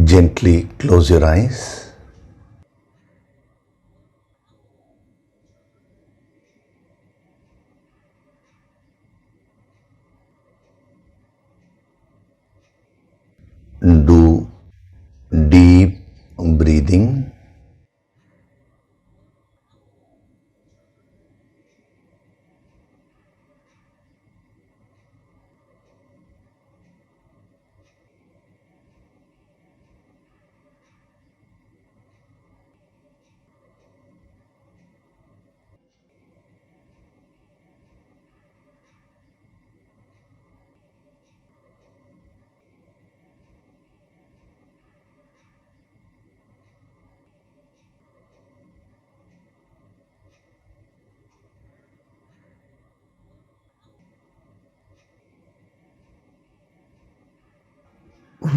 Gently close your eyes. Do deep breathing.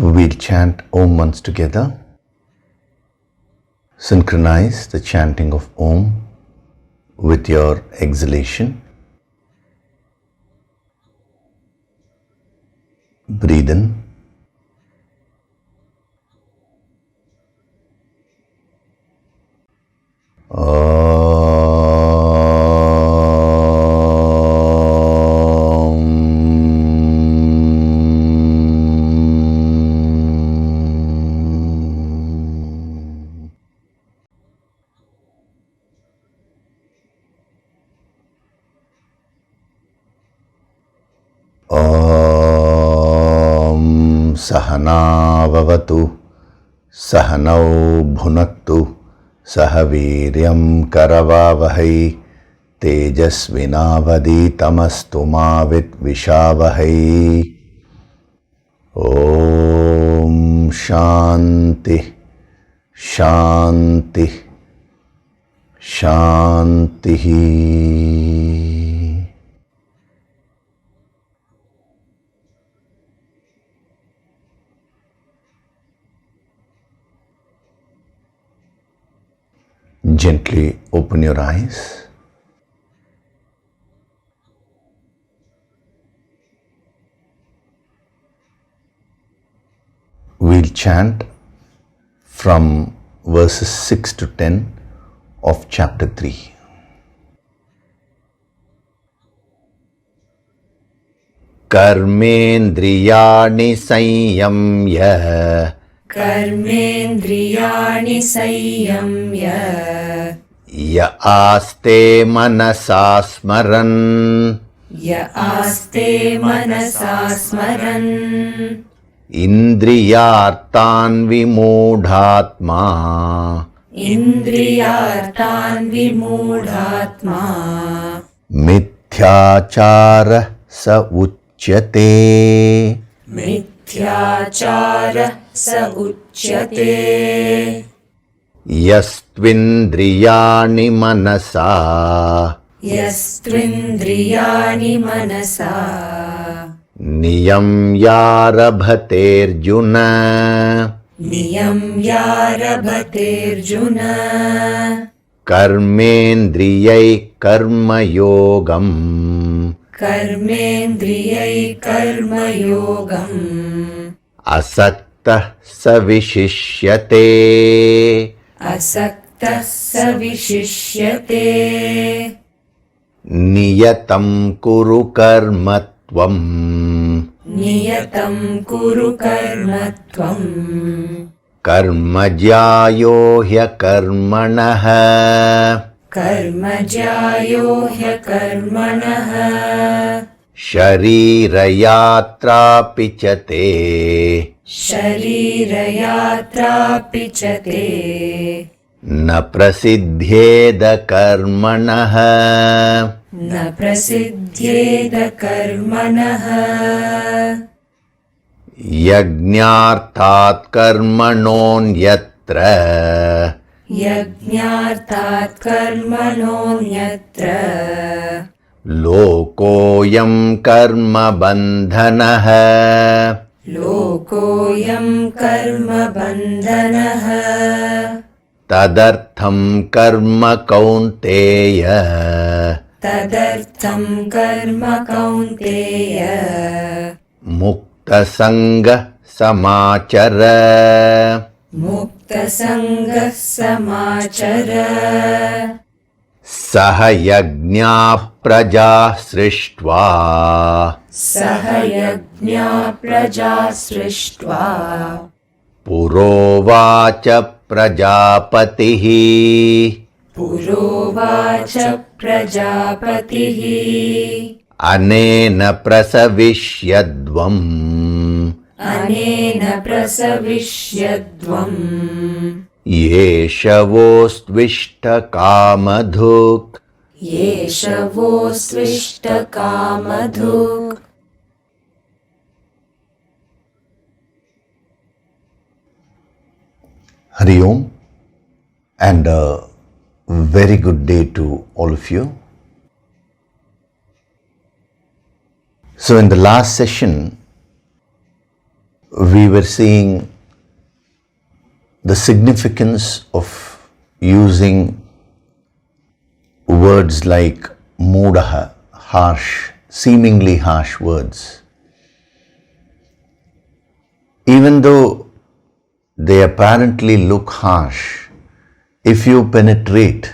We'll chant Om once together. Synchronize the chanting of Om with your exhalation. Breathe in. Sahana vavatu, sahanau bhunaktu, sahaviryam karavavahai, tejasvinavadi tamastu mavit vishavahai. Om Shanti, Shanti, Shanti. Gently open your eyes. We'll chant from verses 6 to 10 of chapter 3. Karmendriyani sanyamya, Karmendriyani sanyamya, ya aste manasa smaran, ya aste manasa smaran, indriyartan vimudhatma, indriyartan vimudhatma, mithyachara sa uchyate, mithyachara sa uchyate, yastvindriyani manasa, yastvindriyani manasa, niyamyarabhaterjuna, niyamyarabhaterjuna, karmendriyai karmayogam, Karmendriyai karmayogam, asakta savishishyate, asakta savishishyate, niyatam kuru karmatvam, niyatam kuru karmatvam, karmajyayo hyakarmanaha, karmajayo hyakarmanaha, sharirayatra pichate, sharirayatra pichate, na prasidhyeda karmanaha, na prasidhyeda karmanaha, yajñarthat karmanonyatra, यज्ञार्थात् कर्मणोऽन्यत्र lokoyam karma bandhanaha, लोकोऽयं कर्मबन्धनः tadartham karma kaunteya, तदर्थं कर्म कौन्तेय mukta sangha samachara. Muktasangah samachara. Sahayajñā praja srishtva. Sahayajñā praja srishtva. Purovacha prajapatihi. Purovacha prajapatihi. Anena prasavishyadvam. Anena prasavishyadvam. Yeshavostvishta kamadhuk. Yeshavostvishta kamadhuk. Hari Om, and a very good day to all of you. So in the last session, we were seeing the significance of using words like mudaha, harsh, seemingly harsh words. Even though they apparently look harsh, if you penetrate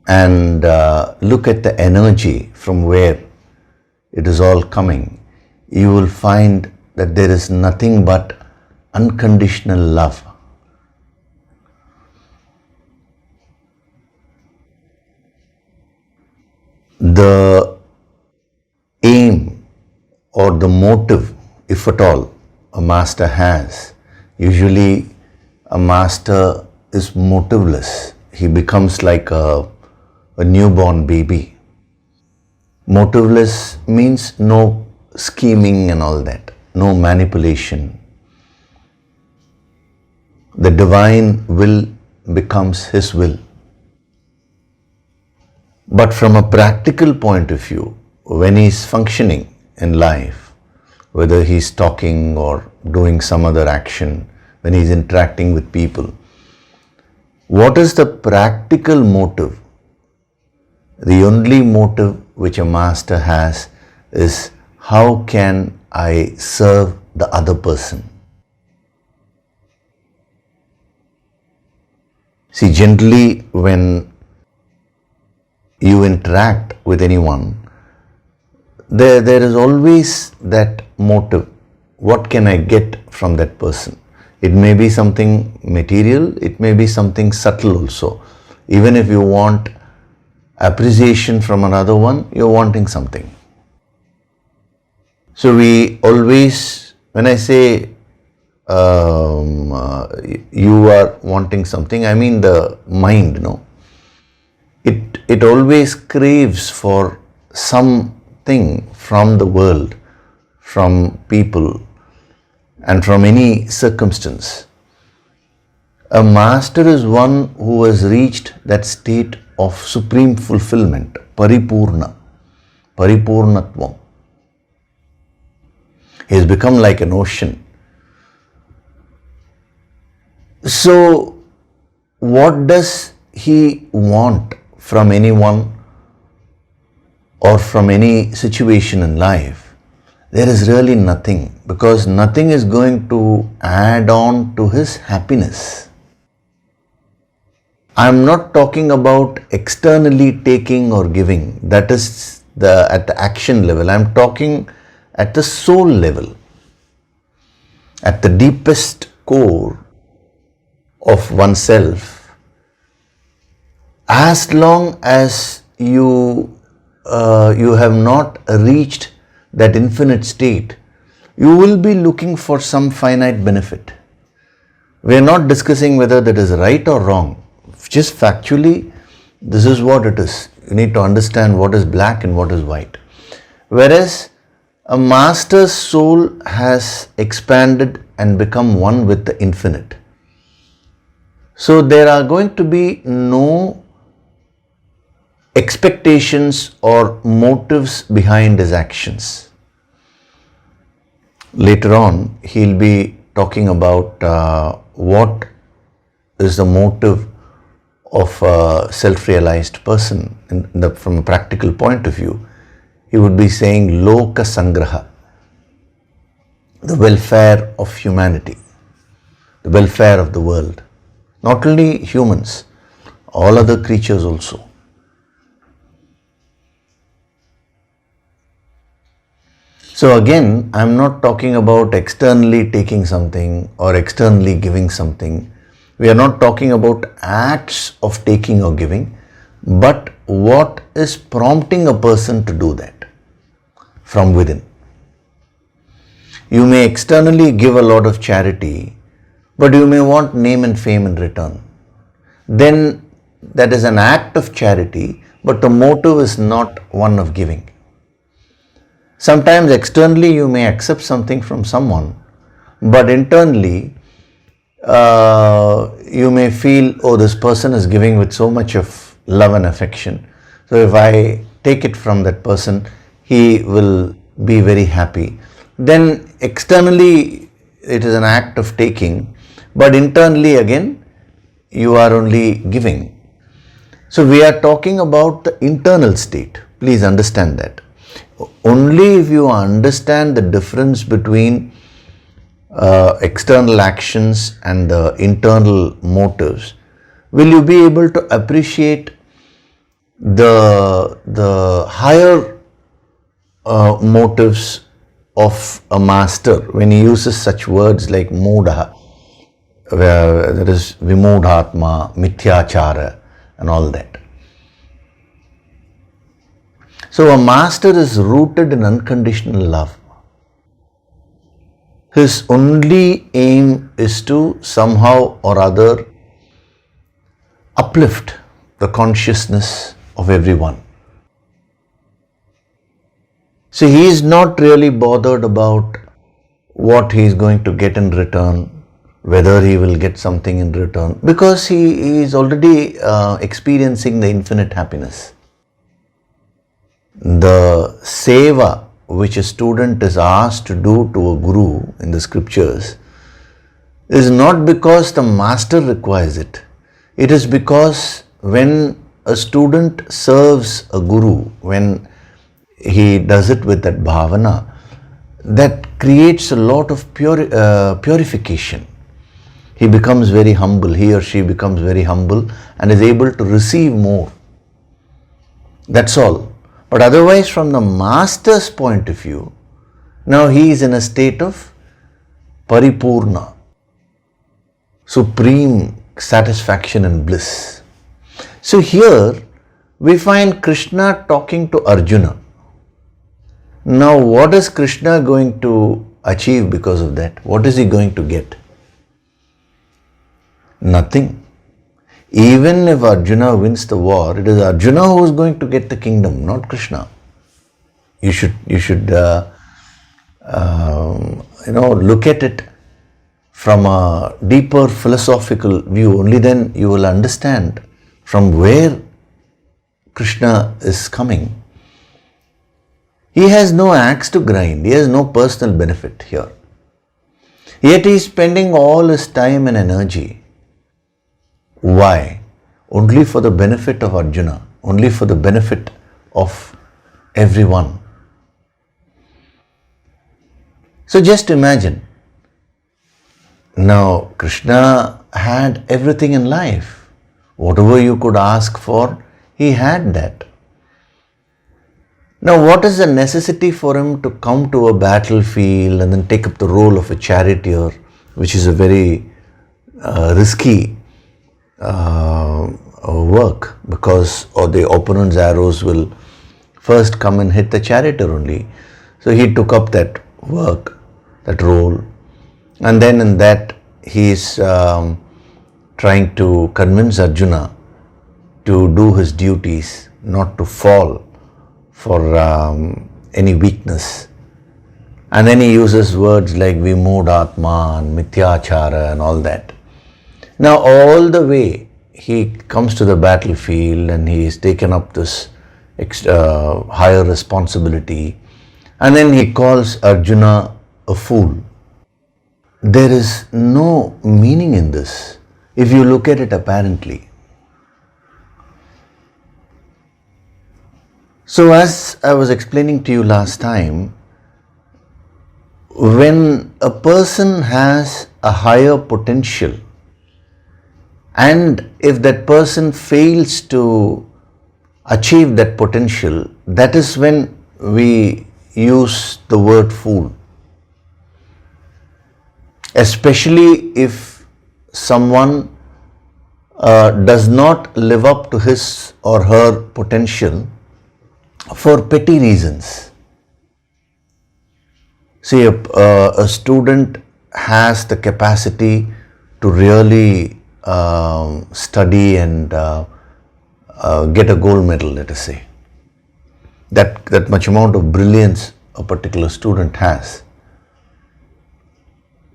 and look at the energy from where it is all coming, you will find that there is nothing but unconditional love. The aim or the motive, if at all, a master has, usually a master is motiveless. He becomes like a newborn baby. Motiveless means no scheming and all that, no manipulation. The divine will becomes his will. But from a practical point of view, when he is functioning in life, whether he is talking or doing some other action, when he is interacting with people, what is the practical motive? The only motive which a master has is, how can I serve the other person? See, generally when you interact with anyone, there is always that motive. What can I get from that person? It may be something material, it may be something subtle also. Even if you want appreciation from another one, you're wanting something. So we always, when I say you are wanting something, I mean the mind, it always craves for something from the world, from people, and from any circumstance. A master is one who has reached that state of supreme fulfillment, paripurna, paripurnatvam. He has become like an ocean. So, what does he want from anyone or from any situation in life? There is really nothing, because nothing is going to add on to his happiness. I am not talking about externally taking or giving. That is at the action level. I am talking at the soul level, at the deepest core of oneself. As long as you have not reached that infinite state, you will be looking for some finite benefit. We are not discussing whether that is right or wrong. Just factually, this is what it is. You need to understand what is black and what is white. Whereas a master's soul has expanded and become one with the infinite. So there are going to be no expectations or motives behind his actions. Later on, he'll be talking about what is the motive of a self-realized person from a practical point of view. He would be saying loka sangraha. the welfare of humanity, the welfare of the world. Not only humans, all other creatures also. So again, I am not talking about externally taking something or externally giving something. We are not talking about acts of taking or giving, but what is prompting a person to do that from within. You may externally give a lot of charity, but you may want name and fame in return. Then that is an act of charity, but the motive is not one of giving. Sometimes externally you may accept something from someone, but internally you may feel, oh, this person is giving with so much of love and affection. So if I take it from that person, he will be very happy. Then externally it is an act of taking, but internally again you are only giving. So we are talking about the internal state. Please understand that. Only if you understand the difference between external actions and the internal motives will you be able to appreciate the higher motives of a master when he uses such words like mudha, that is vimodhatma, mithyachara and all that. So a master is rooted in unconditional love. His only aim is to somehow or other uplift the consciousness of everyone. So he is not really bothered about what he is going to get in return, whether he will get something in return, because he is already experiencing the infinite happiness. The seva which a student is asked to do to a guru in the scriptures is not because the master requires it. It is because when a student serves a guru, when he does it with that bhavana, that creates a lot of purification. He becomes very humble, he or she becomes very humble and is able to receive more. That's all. But otherwise, from the master's point of view, now he is in a state of paripurna, supreme satisfaction and bliss. So here we find Krishna talking to Arjuna. Now what is Krishna going to achieve because of that? What is he going to get? Nothing. Even if Arjuna wins the war, it is Arjuna who is going to get the kingdom, not Krishna. You should look at it from a deeper philosophical view. Only then you will understand from where Krishna is coming. He has no axe to grind. He has no personal benefit here. Yet he is spending all his time and energy. Why? Only for the benefit of Arjuna, only for the benefit of everyone. So just imagine, now Krishna had everything in life. Whatever you could ask for, he had that. Now what is the necessity for him to come to a battlefield and then take up the role of a charioteer, which is a very risky work, because the opponent's arrows will first come and hit the charioteer only. So he took up that work, that role, and then in that he is trying to convince Arjuna to do his duties, not to fall for any weakness. And then he uses words like vimodhatma and mithyachara and all that. Now all the way he comes to the battlefield and he is taken up this higher responsibility, and then he calls Arjuna a fool. There is no meaning in this if you look at it apparently. So as I was explaining to you last time, when a person has a higher potential, and if that person fails to achieve that potential, that is when we use the word fool. Especially if someone does not live up to his or her potential for petty reasons. See, a student has the capacity to really study and get a gold medal, let us say. That much amount of brilliance a particular student has.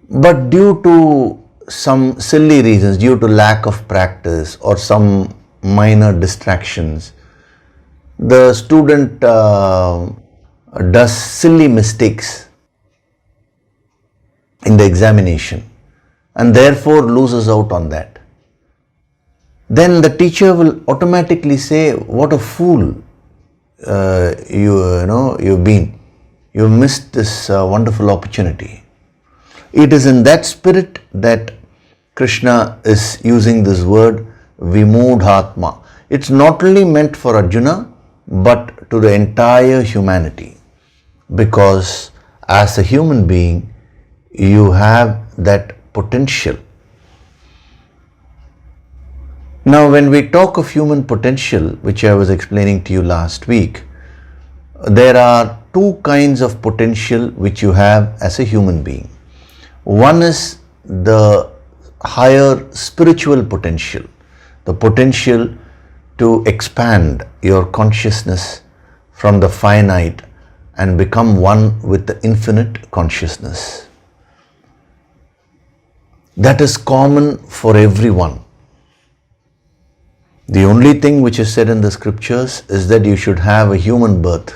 But due to some silly reasons, due to lack of practice or some minor distractions, the student does silly mistakes in the examination and therefore loses out on that. Then the teacher will automatically say, what a fool you've been. You missed this wonderful opportunity. It is in that spirit that Krishna is using this word Vimudhatma. It's not only meant for Arjuna, but to the entire humanity. Because as a human being, you have that potential. Now, when we talk of human potential, which I was explaining to you last week, there are two kinds of potential which you have as a human being. One is the higher spiritual potential, the potential to expand your consciousness from the finite and become one with the infinite consciousness. That is common for everyone. The only thing which is said in the scriptures is that you should have a human birth.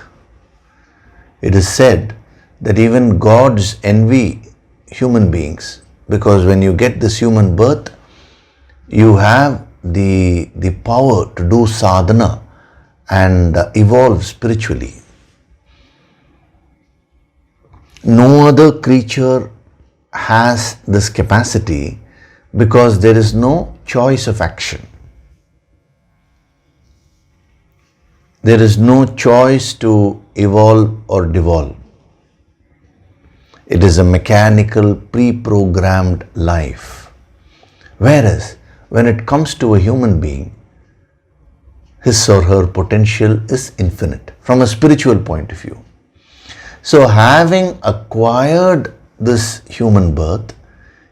It is said that even gods envy human beings, because when you get this human birth, you have the power to do sadhana and evolve spiritually. No other creature has this capacity because there is no choice of action. There is no choice to evolve or devolve. It is a mechanical, pre-programmed life. Whereas, when it comes to a human being, his or her potential is infinite from a spiritual point of view. So, having acquired this human birth,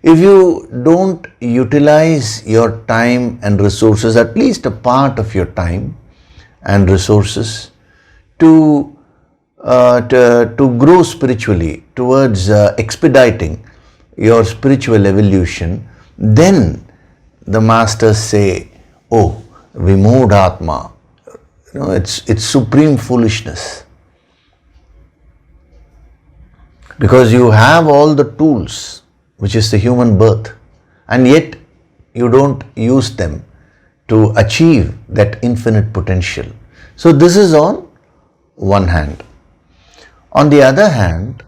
if you don't utilize your time and resources, at least a part of your time and resources, to grow spiritually towards expediting your spiritual evolution, then the masters say, oh, Vimudhatma, it's supreme foolishness. Because you have all the tools, which is the human birth, and yet you don't use them to achieve that infinite potential. So this is on one hand. On the other hand,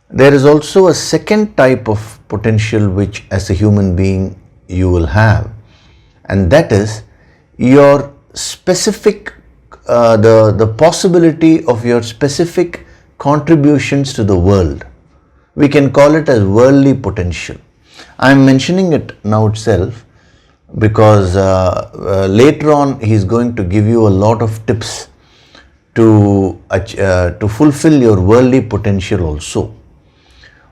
there is also a second type of potential which as a human being you will have, and that is your specific, the possibility of your specific contributions to the world. We can call it as worldly potential. I am mentioning it now itself because later on he is going to give you a lot of tips to fulfill your worldly potential also.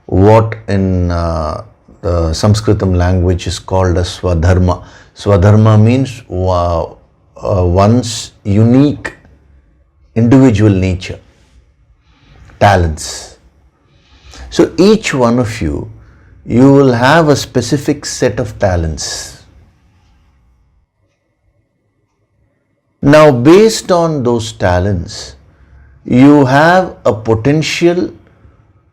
What in the Sanskritam language is called as Swadharma. Swadharma means one's unique individual nature, talents. So each one of you will have a specific set of talents. Now, based on those talents, you have a potential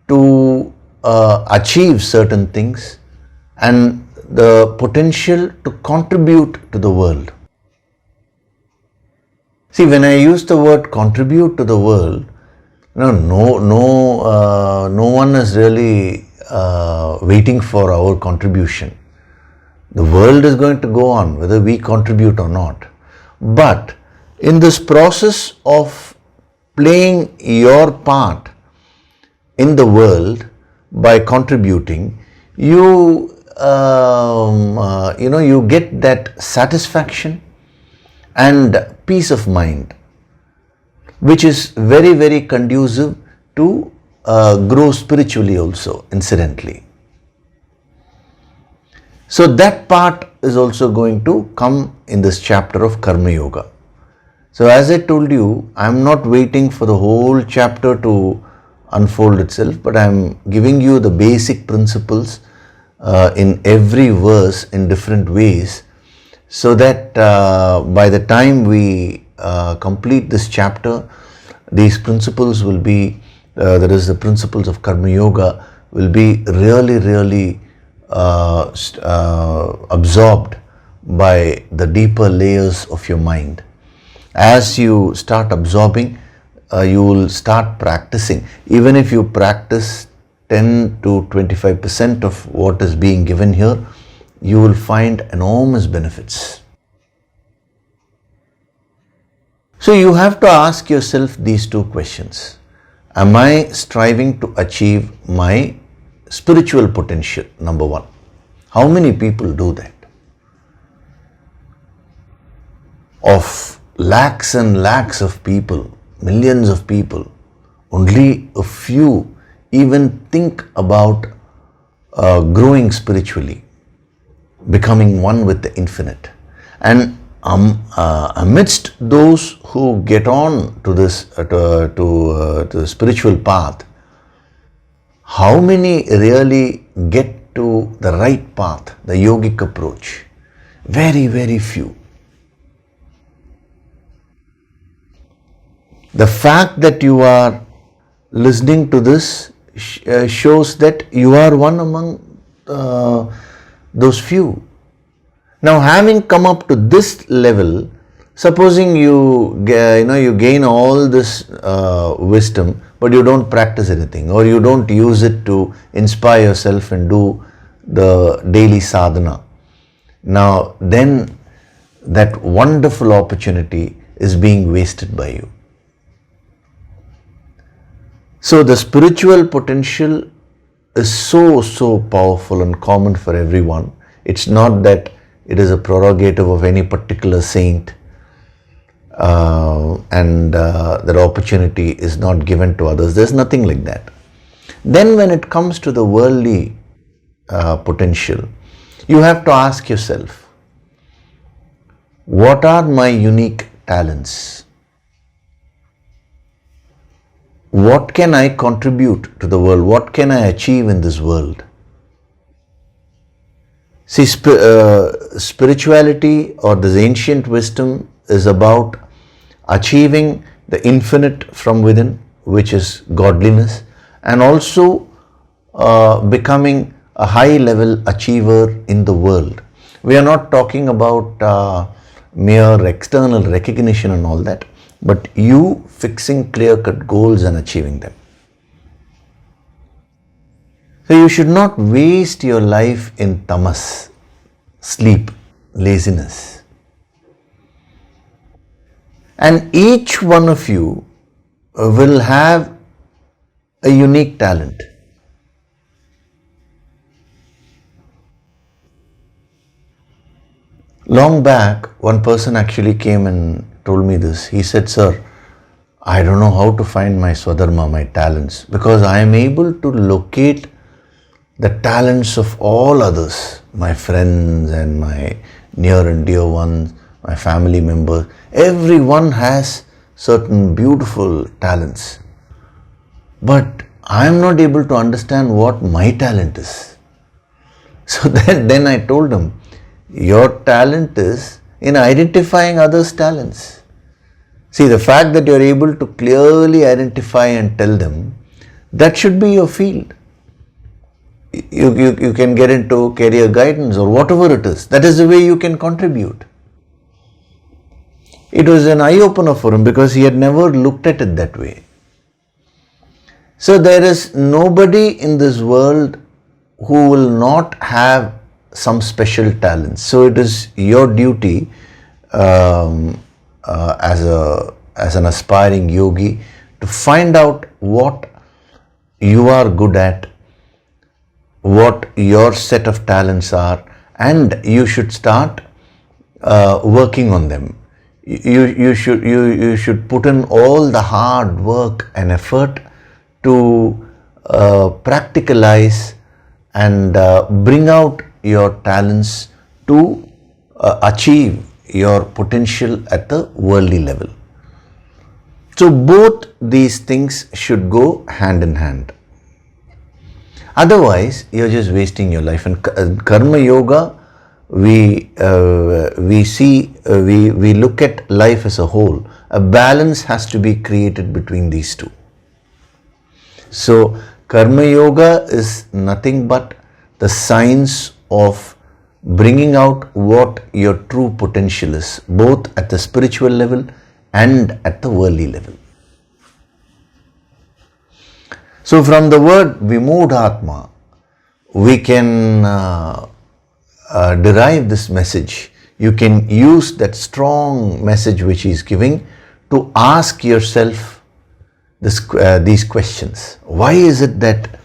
to achieve certain things and the potential to contribute to the world. See, when I use the word contribute to the world, No one is really waiting for our contribution. The world is going to go on whether we contribute or not. But in this process of playing your part in the world by contributing, you get that satisfaction and peace of mind, which is very, very conducive to grow spiritually also, incidentally. So that part is also going to come in this chapter of Karma Yoga. So as I told you, I am not waiting for the whole chapter to unfold itself, but I am giving you the basic principles in every verse in different ways, so that by the time we complete this chapter, these principles will be, that is the principles of Karma Yoga, will be really absorbed by the deeper layers of your mind. As you start absorbing, you will start practicing. Even if you practice 10 to 25% of what is being given here, you will find enormous benefits. So you have to ask yourself these two questions. Am I striving to achieve my spiritual potential? Number one. How many people do that? Of lakhs and lakhs of people, millions of people, only a few even think about growing spiritually, becoming one with the infinite. And amidst those who get on to this to the spiritual path, how many really get to the right path, the yogic approach? Very, very few. The fact that you are listening to this shows that you are one among those few. Now, having come up to this level, supposing you gain all this wisdom, but you don't practice anything, or you don't use it to inspire yourself and do the daily sadhana. Now, then that wonderful opportunity is being wasted by you. So the spiritual potential is so powerful and common for everyone. It's not that it is a prerogative of any particular saint and that opportunity is not given to others. There's nothing like that. Then when it comes to the worldly potential, you have to ask yourself, what are my unique talents? What can I contribute to the world? What can I achieve in this world? See, spirituality or this ancient wisdom is about achieving the infinite from within, which is godliness, and also becoming a high level achiever in the world. We are not talking about mere external recognition and all that, but you fixing clear-cut goals and achieving them. So you should not waste your life in tamas, sleep, laziness. And each one of you will have a unique talent. Long back, one person actually came and told me this. He said, "Sir, I don't know how to find my swadharma, my talents, because I am able to locate the talents of all others, my friends and my near and dear ones, my family members. Everyone has certain beautiful talents. But I am not able to understand what my talent is." So then I told him, your talent is in identifying others' talents. See, the fact that you are able to clearly identify and tell them, that should be your field. You can get into career guidance or whatever it is. That is the way you can contribute. It was an eye-opener for him because he had never looked at it that way. So there is nobody in this world who will not have some special talents. So it is your duty as an aspiring yogi to find out what you are good at, what your set of talents are, and you should start working on them. You should put in all the hard work and effort to practicalize and bring out your talents to achieve your potential at the worldly level. So both these things should go hand in hand. Otherwise, you're just wasting your life. And karma yoga, we look at life as a whole. A balance has to be created between these two. So karma yoga is nothing but the science of bringing out what your true potential is, both at the spiritual level and at the worldly level. So from the word Vimudhatma, we can derive this message. You can use that strong message which he is giving to ask yourself these questions. Why is it that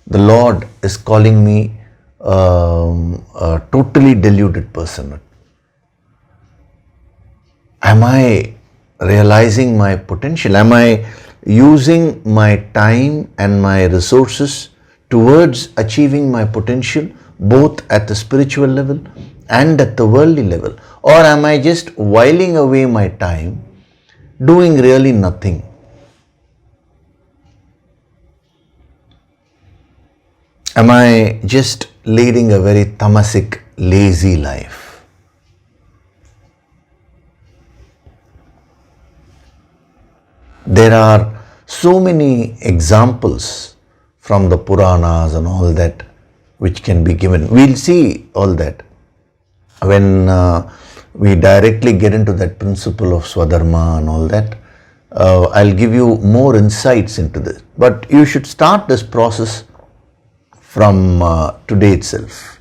the Lord is calling me a totally deluded person? Am I realizing my potential? Am I using my time and my resources towards achieving my potential, both at the spiritual level and at the worldly level? Or am I just whiling away my time doing really nothing? Am I just leading a very tamasic, lazy life? There are so many examples from the Puranas and all that which can be given. We'll see all that when we directly get into that principle of Swadharma and all that. I'll give you more insights into this. But you should start this process from today itself.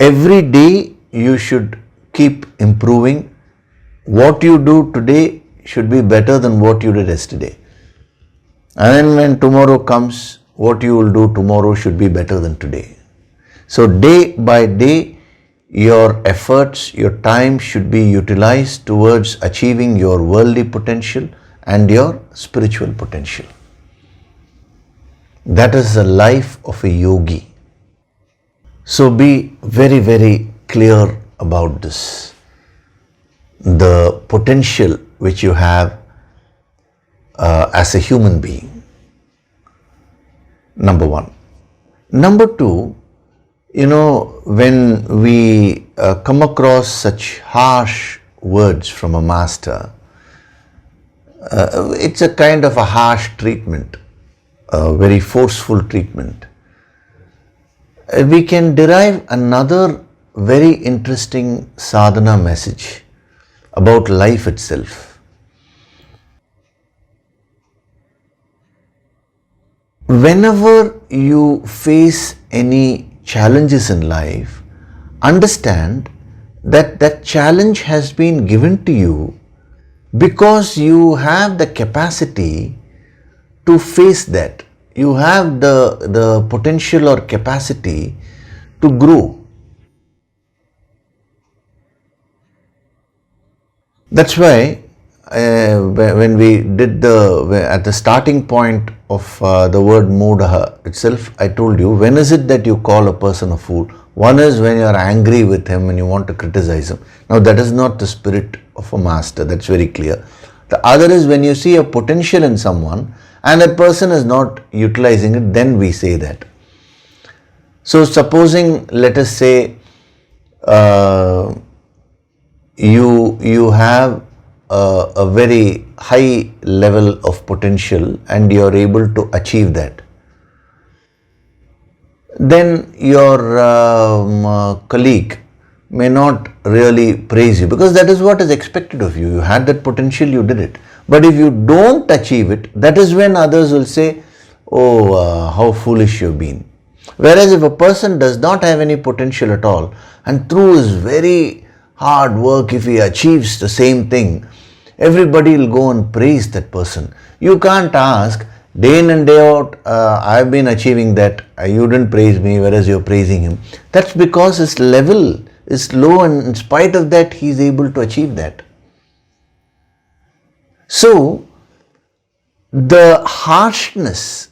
Every day you should keep improving. What you do today should be better than what you did yesterday. And then when tomorrow comes, what you will do tomorrow should be better than today. So day by day, your efforts, your time should be utilized towards achieving your worldly potential and your spiritual potential. That is the life of a yogi. So be very, very clear about this. The potential which you have as a human being. Number one. Number two, when we come across such harsh words from a master, it's a kind of a harsh treatment, a very forceful treatment. We can derive another very interesting sadhana message about life itself. Whenever you face any challenges in life, understand that that challenge has been given to you because you have the capacity to face that. You have the potential or capacity to grow. That's why when we did at the starting point of the word Mudaha itself, I told you, when is it that you call a person a fool? One is when you are angry with him and you want to criticize him. Now that is not the spirit of a master, that's very clear. The other is when you see a potential in someone and that person is not utilizing it, then we say that. So supposing, let us say, you have a very high level of potential and you are able to achieve that. Then your colleague may not really praise you because that is what is expected of you. You had that potential, you did it. But if you don't achieve it, that is when others will say, oh, how foolish you've been. Whereas if a person does not have any potential at all, and through his very hard work, if he achieves the same thing, everybody will go and praise that person. You can't ask, day in and day out, I've been achieving that, you didn't praise me, whereas you're praising him. That's because his level is low, and in spite of that, he is able to achieve that. So, the harshness,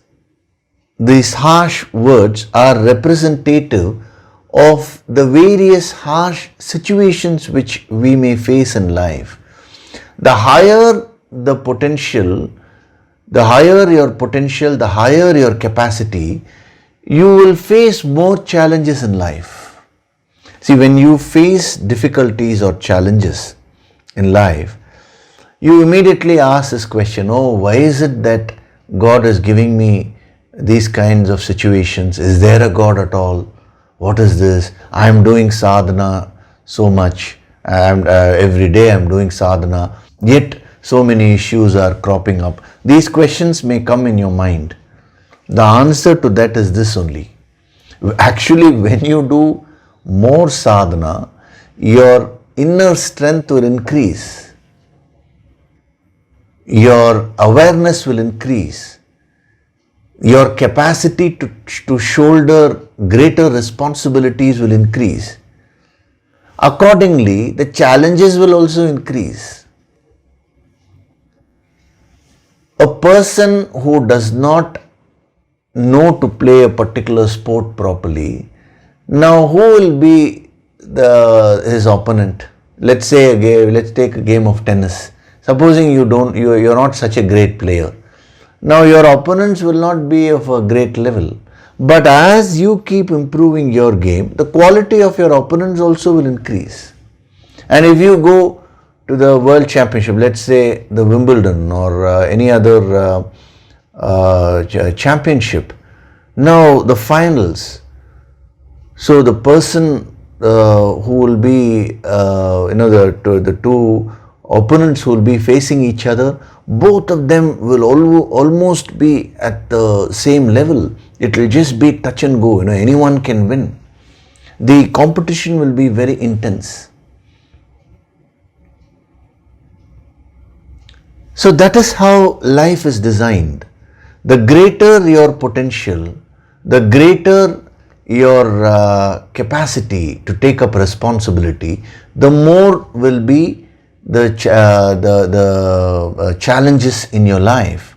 these harsh words are representative of the various harsh situations which we may face in life. The higher the potential, the higher your potential, the higher your capacity, you will face more challenges in life. See, when you face difficulties or challenges in life, you immediately ask this question, oh, why is it that God is giving me these kinds of situations? Is there a God at all? What is this? I am doing sadhana so much. Every day I am doing sadhana. Yet so many issues are cropping up. These questions may come in your mind. The answer to that is this only. Actually, when you do more sadhana, your inner strength will increase. Your awareness will increase. Your capacity to shoulder greater responsibilities will increase. Accordingly, the challenges will also increase. A person who does not know to play a particular sport properly, now who will be his opponent? Let's take a game of tennis. Supposing you're not such a great player. Now your opponents will not be of a great level. But as you keep improving your game, the quality of your opponents also will increase. And if you go to the World Championship, let's say the Wimbledon or any other championship, now the finals, so the person who will be, the two opponents who will be facing each other, both of them will almost be at the same level. It will just be touch and go. Anyone can win. The competition will be very intense. So that is how life is designed. The greater your potential, the greater your capacity to take up responsibility, the more will be the challenges in your life.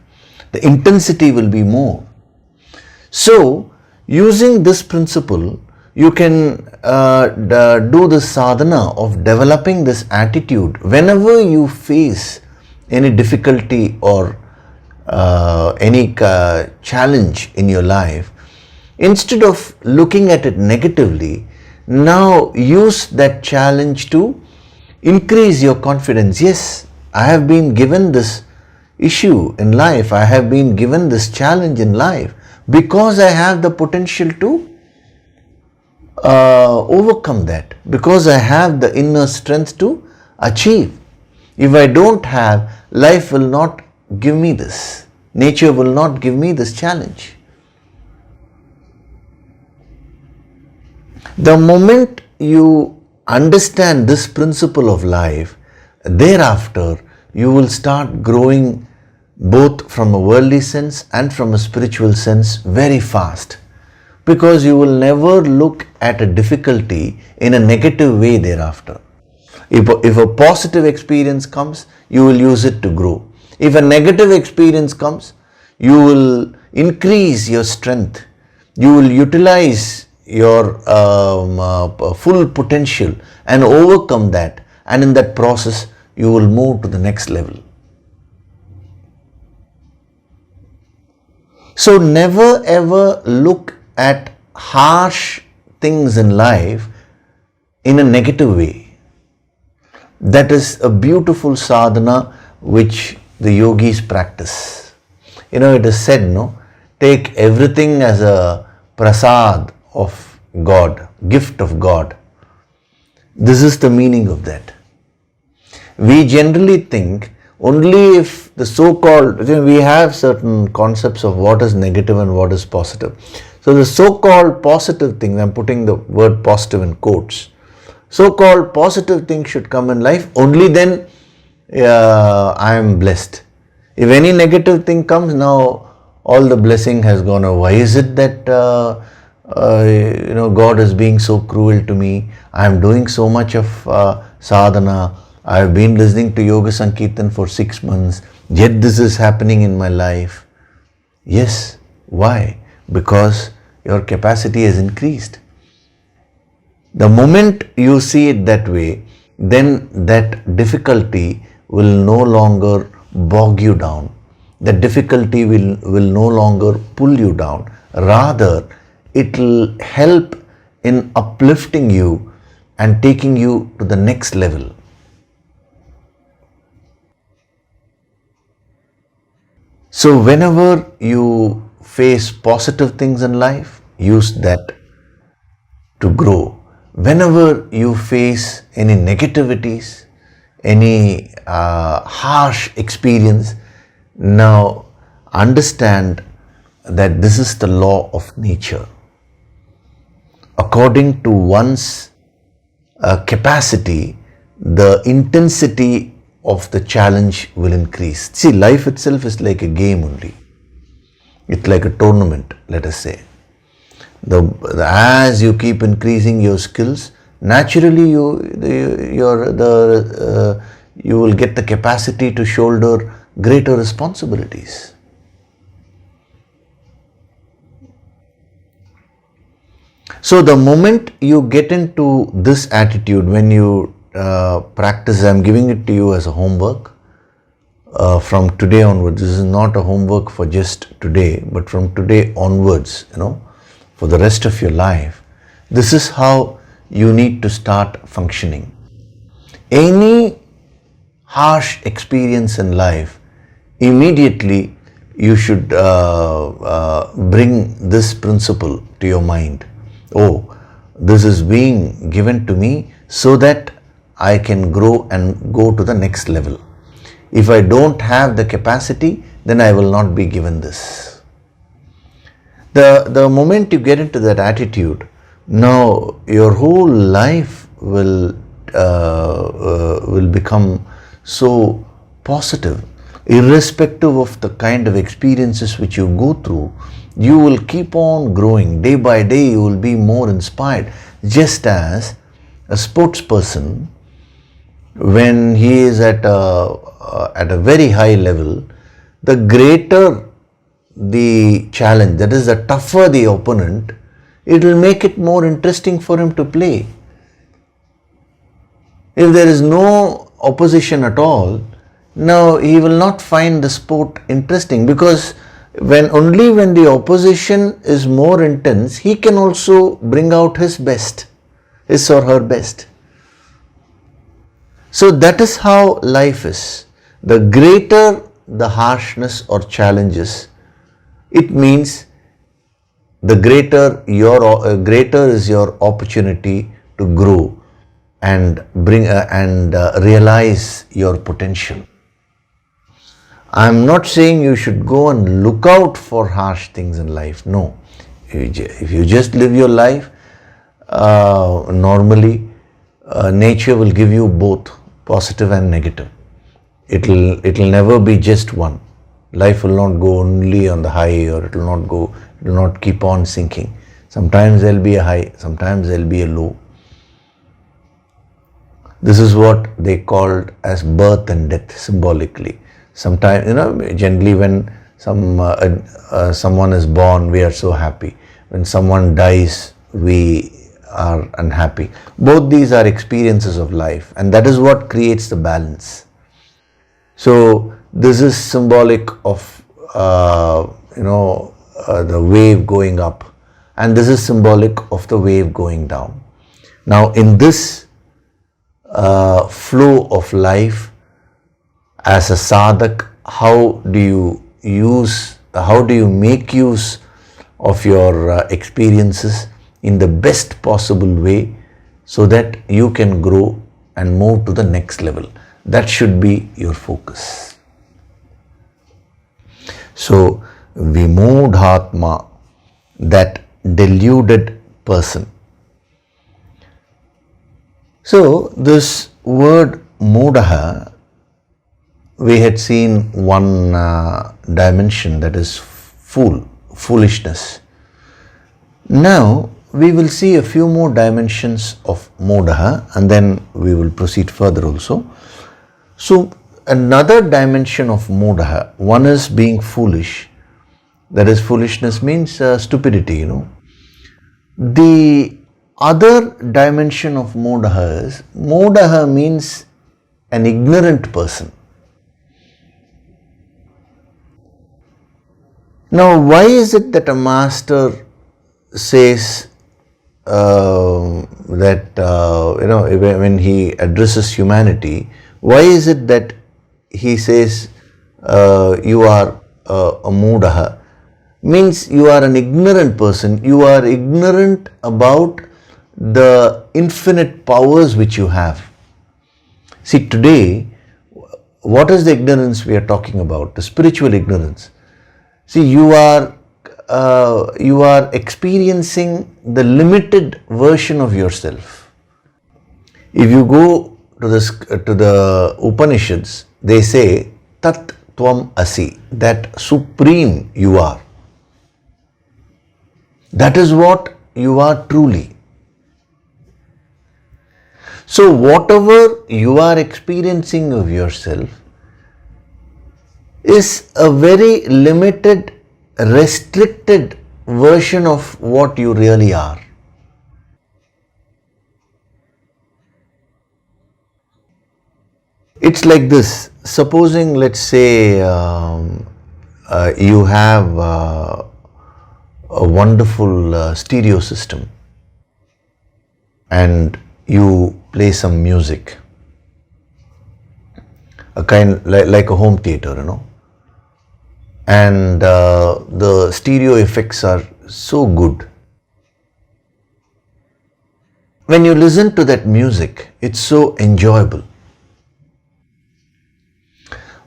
The intensity will be more. So, using this principle, you can do the sadhana of developing this attitude whenever you face any difficulty or any challenge in your life. Instead of looking at it negatively, now use that challenge to increase your confidence. Yes, I have been given this issue in life. I have been given this challenge in life because I have the potential to overcome that. Because I have the inner strength to achieve. If I don't have, life will not give me this. Nature will not give me this challenge. The moment you understand this principle of life, thereafter you will start growing both from a worldly sense and from a spiritual sense very fast, because you will never look at a difficulty in a negative way thereafter. If a positive experience comes, you will use it to grow. If a negative experience comes, you will increase your strength. You will utilize your full potential and overcome that, and in that process you will move to the next level. So never ever look at harsh things in life in a negative way. That is a beautiful sadhana which the yogis practice. It is said, take everything as a prasad of God, gift of God. This is the meaning of that. We generally think, Only if the so-called, we have certain concepts of what is negative and what is positive. So the so-called positive things, I'm putting the word positive in quotes, so-called positive things should come in life, only then I am blessed. If any negative thing comes, now all the blessing has gone away. Why is it that God is being so cruel to me? I am doing so much of sadhana. I have been listening to Yoga Sankirtan for 6 months, yet this is happening in my life. Yes, why? Because your capacity has increased. The moment you see it that way, then that difficulty will no longer bog you down. The difficulty will no longer pull you down. Rather, it will help in uplifting you and taking you to the next level. So whenever you face positive things in life, use that to grow. Whenever you face any negativities, any harsh experience, now understand that this is the law of nature. According to one's capacity, the intensity of the challenge will increase. See, life itself is like a game only. It's like a tournament, let us say. As you keep increasing your skills, naturally you will get the capacity to shoulder greater responsibilities. So the moment you get into this attitude, when you practice, I'm giving it to you as a homework from today onwards. This is not a homework for just today, but from today onwards, for the rest of your life. This is how you need to start functioning. Any harsh experience in life, immediately you should bring this principle to your mind. Oh, this is being given to me so that I can grow and go to the next level. If I don't have the capacity, then I will not be given this. The moment you get into that attitude, now your whole life will become so positive. Irrespective of the kind of experiences which you go through, you will keep on growing. Day by day, you will be more inspired. Just as a sports person, when he is at a very high level, the greater the challenge, that is, the tougher the opponent, it will make it more interesting for him to play. If there is no opposition at all, now he will not find the sport interesting, because only when the opposition is more intense, he can also bring out his best, his or her best. So that is how life is. The greater the harshness or challenges, it means the greater is your opportunity to grow and realize your potential. I'm not saying you should go and look out for harsh things in life. No. If you just live your life normally, nature will give you both positive and negative. It'll never be just one. Life will not go only on the high, or it will not keep on sinking. Sometimes there'll be a high, sometimes there'll be a low. This is what they called as birth and death symbolically. Sometimes, generally when someone is born, we are so happy. When someone dies, we are unhappy. Both these are experiences of life, and that is what creates the balance. So this is symbolic of the wave going up, and this is symbolic of the wave going down. Now in this flow of life, as a sadhak, how do you make use of your experiences in the best possible way, so that you can grow and move to the next level? That should be your focus. So, Vimodhatma, that deluded person. So, this word Modaha, we had seen one dimension, that is foolishness. Now, we will see a few more dimensions of Modaha and then we will proceed further also. So, another dimension of Modaha, one is being foolish. That is, foolishness means stupidity, The other dimension of Modaha is, Modaha means an ignorant person. Now, why is it that a master says that, when he addresses humanity, why is it that he says you are a Modaha? Means you are an ignorant person, you are ignorant about the infinite powers which you have. See, today, what is the ignorance we are talking about? The spiritual ignorance. See, you are experiencing the limited version of yourself. If you go to the Upanishads, they say Tat Tvam Asi, that supreme you are. That is what you are truly. So whatever you are experiencing of yourself is a very limited, restricted version of what you really are. It's like this. Supposing, let's say, you have a wonderful stereo system and you play some music, a kind like a home theater, and the stereo effects are so good. When you listen to that music, it's so enjoyable.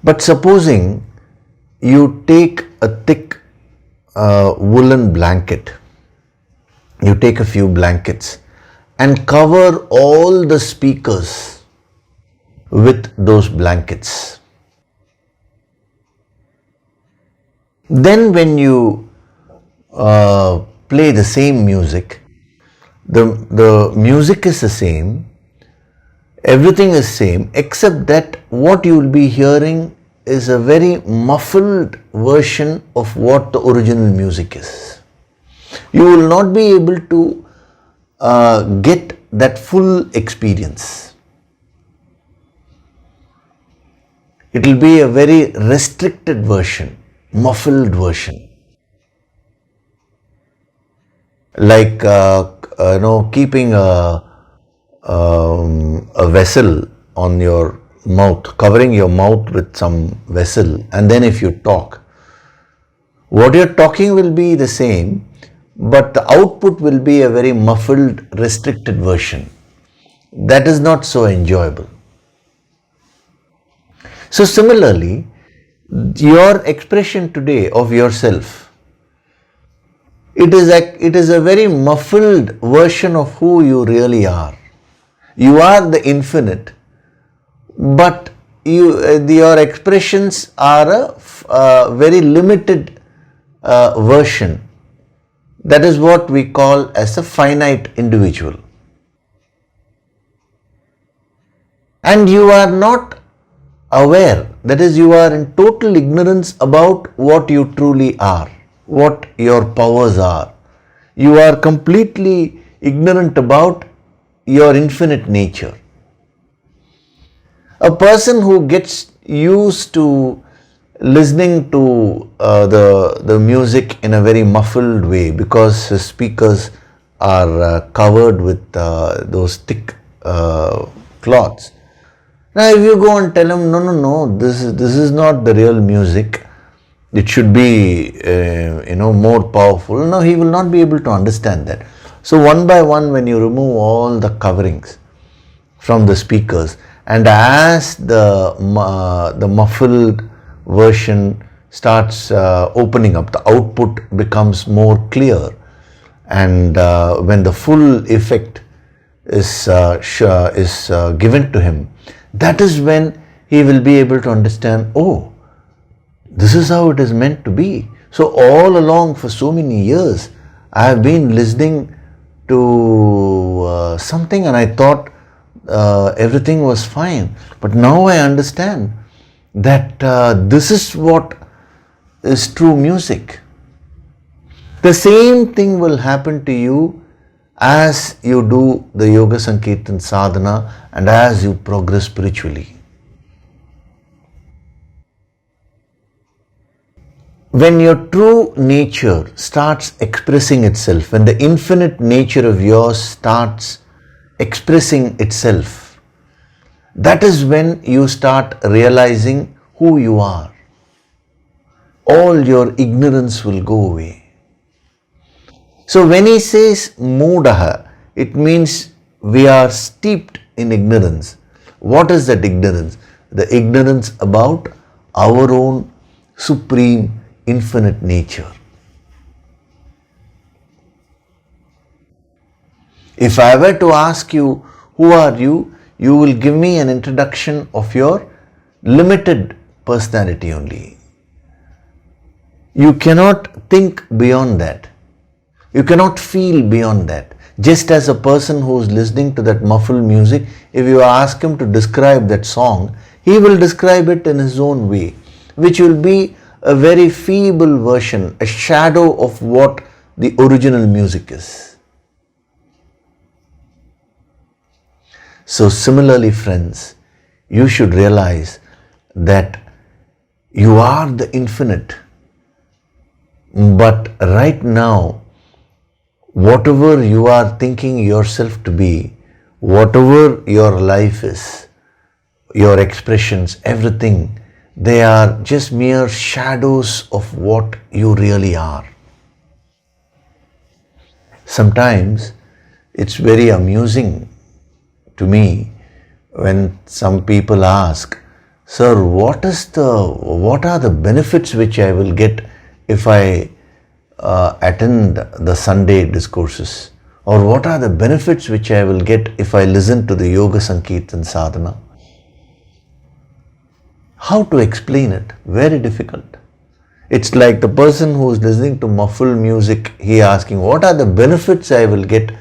But supposing you take a thick woolen blanket, you take a few blankets and cover all the speakers with those blankets. Then when you play the same music, the music is the same, everything is same, except that what you will be hearing is a very muffled version of what the original music is. You will not be able to get that full experience. It will be a very restricted version, muffled version. Like keeping a vessel on your mouth, covering your mouth with some vessel, and then if you talk, what you're talking will be the same, but the output will be a very muffled, restricted version. That is not so enjoyable. So similarly, your expression today of yourself, it is a very muffled version of who you really are. You are the infinite, but your expressions are a very limited version. That is what we call as a finite individual. And you are not aware, that is, you are in total ignorance about what you truly are, what your powers are. You are completely ignorant about your infinite nature. A person who gets used to listening to the music in a very muffled way because his speakers are covered with those thick cloths. Now if you go and tell him, no, this is not the real music, it should be more powerful, no, he will not be able to understand that. So one by one, when you remove all the coverings from the speakers, and as the muffled version starts opening up, the output becomes more clear, and when the full effect is given to him, that is when he will be able to understand, oh, this is how it is meant to be. So all along for so many years, I have been listening to something and I thought everything was fine. But now I understand that this is what is true music. The same thing will happen to you as you do the Yoga Sankirtan sadhana and as you progress spiritually. When your true nature starts expressing itself, when the infinite nature of yours starts expressing itself, that is when you start realizing who you are. All your ignorance will go away. So when he says mudaha, it means we are steeped in ignorance. What is that ignorance? The ignorance about our own supreme infinite nature. If I were to ask you, who are you? You will give me an introduction of your limited personality only. You cannot think beyond that. You cannot feel beyond that. Just as a person who is listening to that muffled music, if you ask him to describe that song, he will describe it in his own way, which will be a very feeble version, a shadow of what the original music is. So similarly, friends, you should realize that you are the infinite. But right now, whatever you are thinking yourself to be, whatever your life is, your expressions, everything, they are just mere shadows of what you really are. Sometimes it's very amusing to me when some people ask, sir, what are the benefits which I will get if I attend the Sunday discourses? Or what are the benefits which I will get if I listen to the Yoga Sankirtan sadhana? How to explain it? Very difficult. It's like the person who is listening to muffled music, he asking, what are the benefits I will get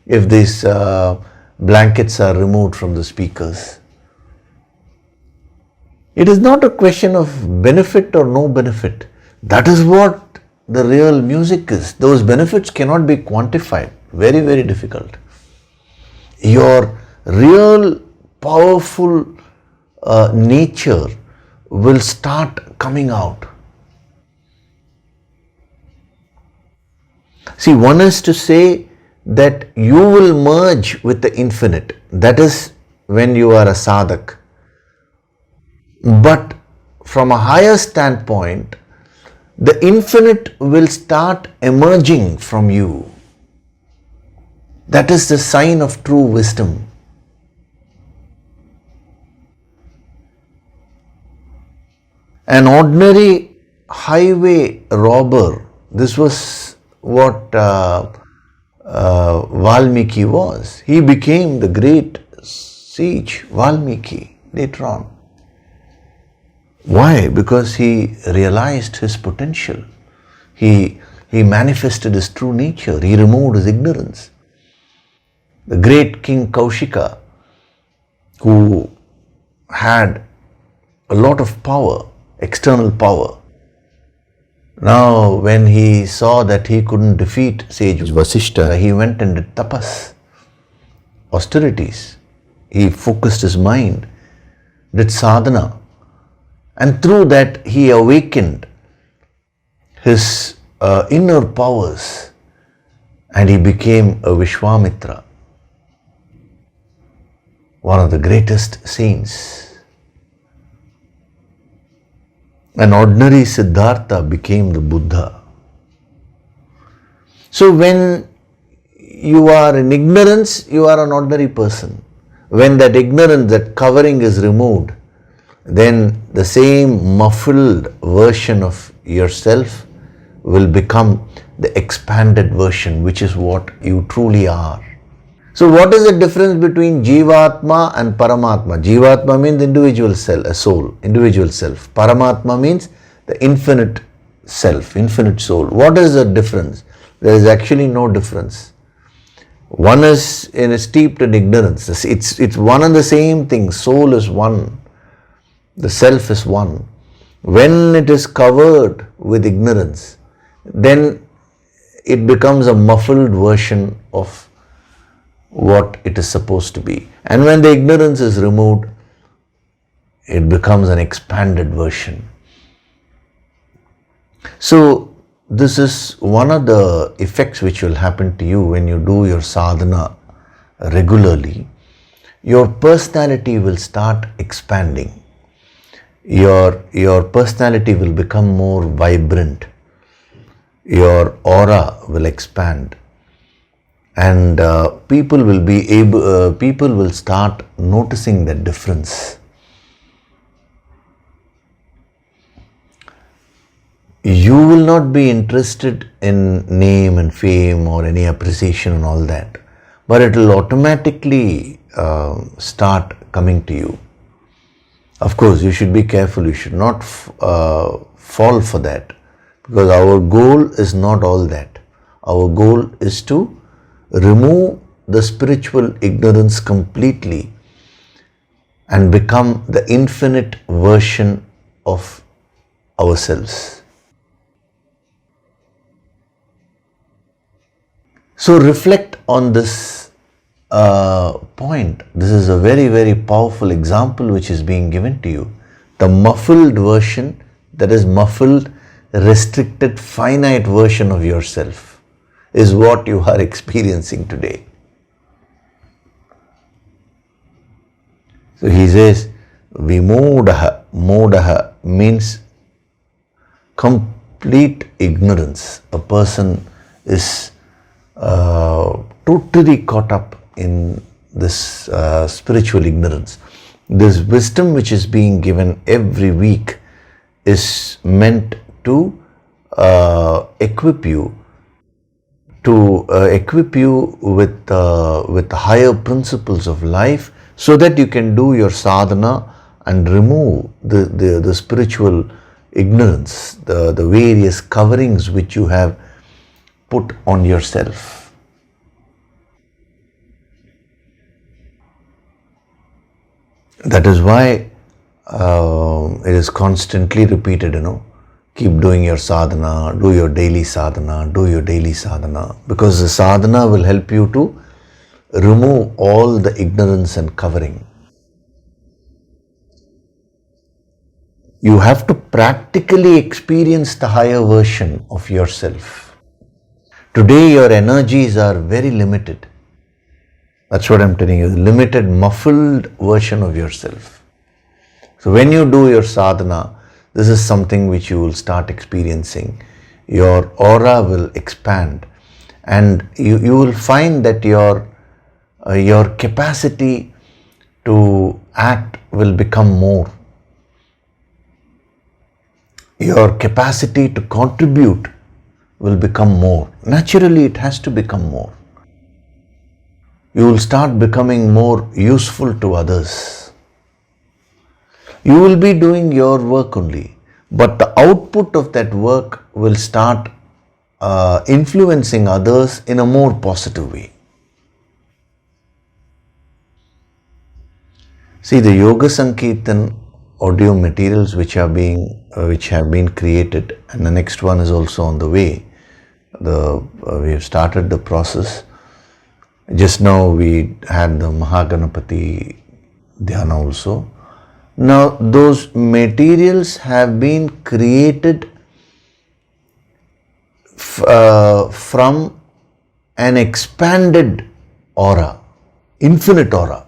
if these blankets are removed from the speakers? It is not a question of benefit or no benefit. That is what the real music is. Those benefits cannot be quantified. Very, very difficult. Your real powerful nature will start coming out. See, one is to say that you will merge with the infinite. That is when you are a sadhak. But from a higher standpoint, the infinite will start emerging from you. That is the sign of true wisdom. An ordinary highway robber, this was what Valmiki was. He became the great sage Valmiki later on. Why? Because he realized his potential. He manifested his true nature. He removed his ignorance. The great King Kaushika, who had a lot of power, external power. Now, when he saw that he couldn't defeat sage Vasishta, he went and did tapas, austerities. He focused his mind, did sadhana, and through that he awakened his inner powers and he became a Vishwamitra, one of the greatest saints. An ordinary Siddhartha became the Buddha. So when you are in ignorance, you are an ordinary person. When that ignorance, that covering is removed, then the same muffled version of yourself will become the expanded version, which is what you truly are. So what is the difference between Jivatma and Paramatma? Jivatma means individual self, a soul, individual self. Paramatma means the infinite self, infinite soul. What is the difference? There is actually no difference. One is steeped in ignorance. It's one and the same thing. Soul is one. The self is one. When it is covered with ignorance, then it becomes a muffled version of what it is supposed to be. And when the ignorance is removed, it becomes an expanded version. So this is one of the effects which will happen to you when you do your sadhana regularly. Your personality will start expanding. Your personality will become more vibrant. Your aura will expand. And people will start noticing that difference. You will not be interested in name and fame or any appreciation and all that, but it will automatically start coming to you. Of course, you should be careful. You should not fall for that, because our goal is not all that. Our goal is to remove the spiritual ignorance completely and become the infinite version of ourselves. So reflect on this point. This is a very, very powerful example which is being given to you. The muffled version, that is muffled, restricted, finite version of yourself is what you are experiencing today. So he says, Vimodaha. Modaha means complete ignorance. A person is totally caught up in this spiritual ignorance. This wisdom which is being given every week is meant to equip you with higher principles of life, so that you can do your sadhana and remove the spiritual ignorance, the various coverings which you have put on yourself. That is why it is constantly repeated, keep doing your sadhana, do your daily sadhana, do your daily sadhana, because the sadhana will help you to remove all the ignorance and covering. You have to practically experience the higher version of yourself. Today your energies are very limited. That's what I'm telling you, limited, muffled version of yourself. So when you do your sadhana, this is something which you will start experiencing. Your aura will expand, and you will find that your capacity to act will become more. Your capacity to contribute will become more. Naturally, it has to become more. You will start becoming more useful to others. You will be doing your work only, but the output of that work will start influencing others in a more positive way. See, the Yoga Sankirtan audio materials which have been created, and the next one is also on the way. We have started the process. Just now we had the Mahaganapati Dhyana also. Now those materials have been created from an expanded aura, infinite aura.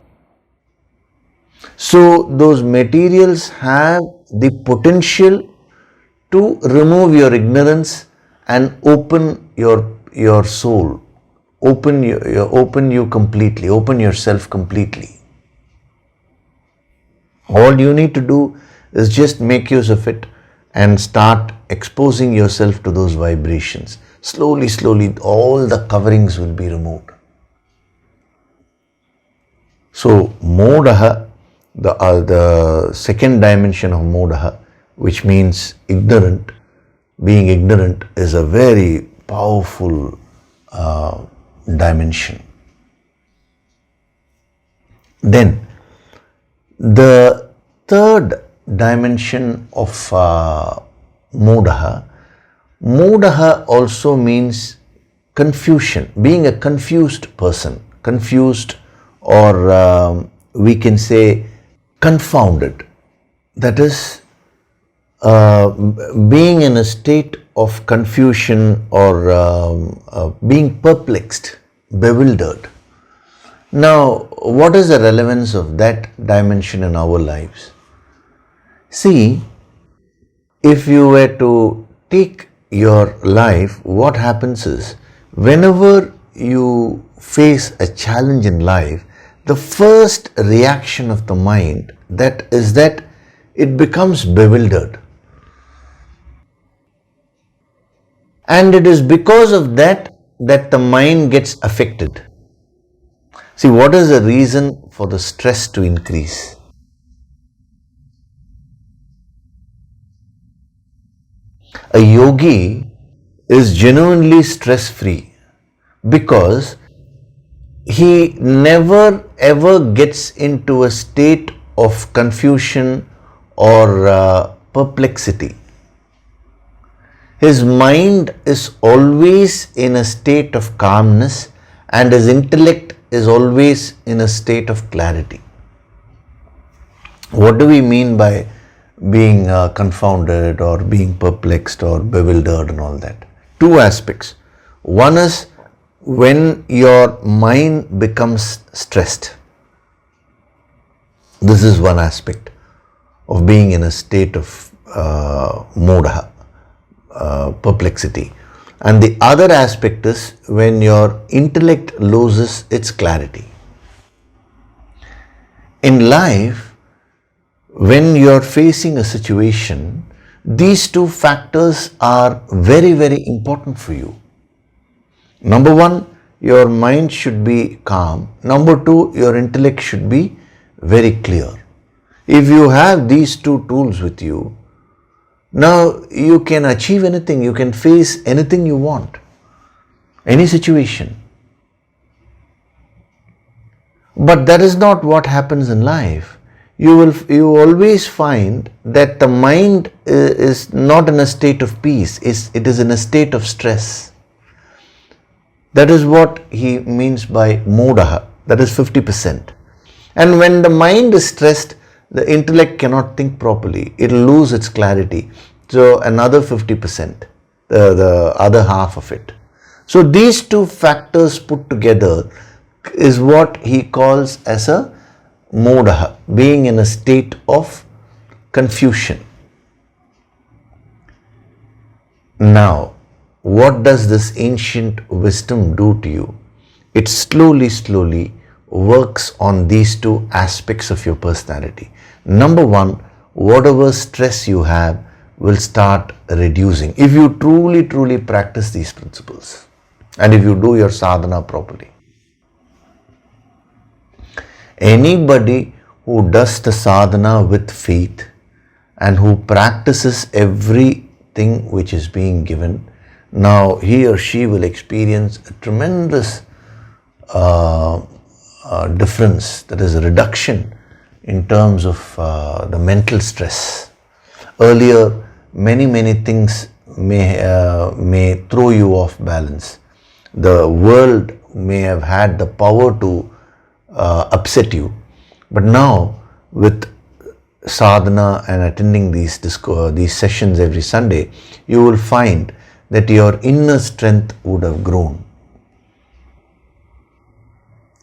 So those materials have the potential to remove your ignorance and open your soul, open you completely, open yourself completely. All you need to do is just make use of it and start exposing yourself to those vibrations. Slowly, slowly, all the coverings will be removed. So, modaha, the second dimension of modaha, which means ignorant, being ignorant, is a very powerful dimension. Then, the third dimension of modaha also means confusion, being a confused person, confused, or we can say confounded. That is, being in a state of confusion or being perplexed, bewildered. Now, what is the relevance of that dimension in our lives? See, if you were to take your life, what happens is, whenever you face a challenge in life, the first reaction of the mind is that it becomes bewildered. And it is because of that the mind gets affected. See, what is the reason for the stress to increase? A yogi is genuinely stress-free because he never ever gets into a state of confusion or perplexity. His mind is always in a state of calmness and his intellect is always in a state of clarity. What do we mean by being confounded or being perplexed or bewildered and all that? Two aspects. One is when your mind becomes stressed. This is one aspect of being in a state of modaha, perplexity. And the other aspect is when your intellect loses its clarity. In life, when you are facing a situation, these two factors are very, very important for you. Number one, your mind should be calm. Number two, your intellect should be very clear. If you have these two tools with you, now you can achieve anything, you can face anything you want, any situation. But that is not what happens in life. You always find that the mind is not in a state of peace, it is in a state of stress. That is what he means by modaha, that is 50%. And when the mind is stressed, the intellect cannot think properly, it will lose its clarity. So another 50%, the other half of it. So these two factors put together is what he calls as a modaha, being in a state of confusion. Now, what does this ancient wisdom do to you? It slowly works on these two aspects of your personality. Number one, whatever stress you have will start reducing if you truly practice these principles and if you do your sadhana properly. Anybody who does the sadhana with faith and who practices everything which is being given, now he or she will experience a tremendous difference, that is a reduction in terms of the mental stress. Earlier, many things may throw you off balance. The world may have had the power to upset you, but now with sadhana and attending these sessions every Sunday, you will find that your inner strength would have grown.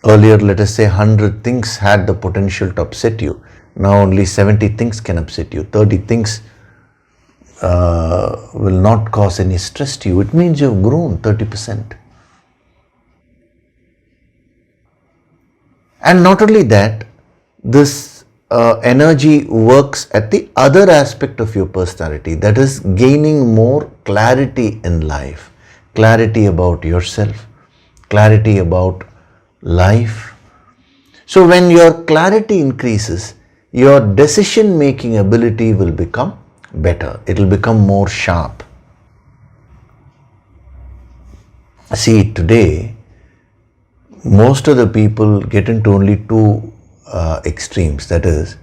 Earlier, let us say 100 things had the potential to upset you. Now only 70 things can upset you. 30 things will not cause any stress to you. It means you have grown 30%. And not only that, this energy works at the other aspect of your personality, that is gaining more clarity in life, clarity about yourself, clarity about life. So when your clarity increases, your decision making ability will become better. It will become more sharp. See, today most of the people get into only two extremes. That is,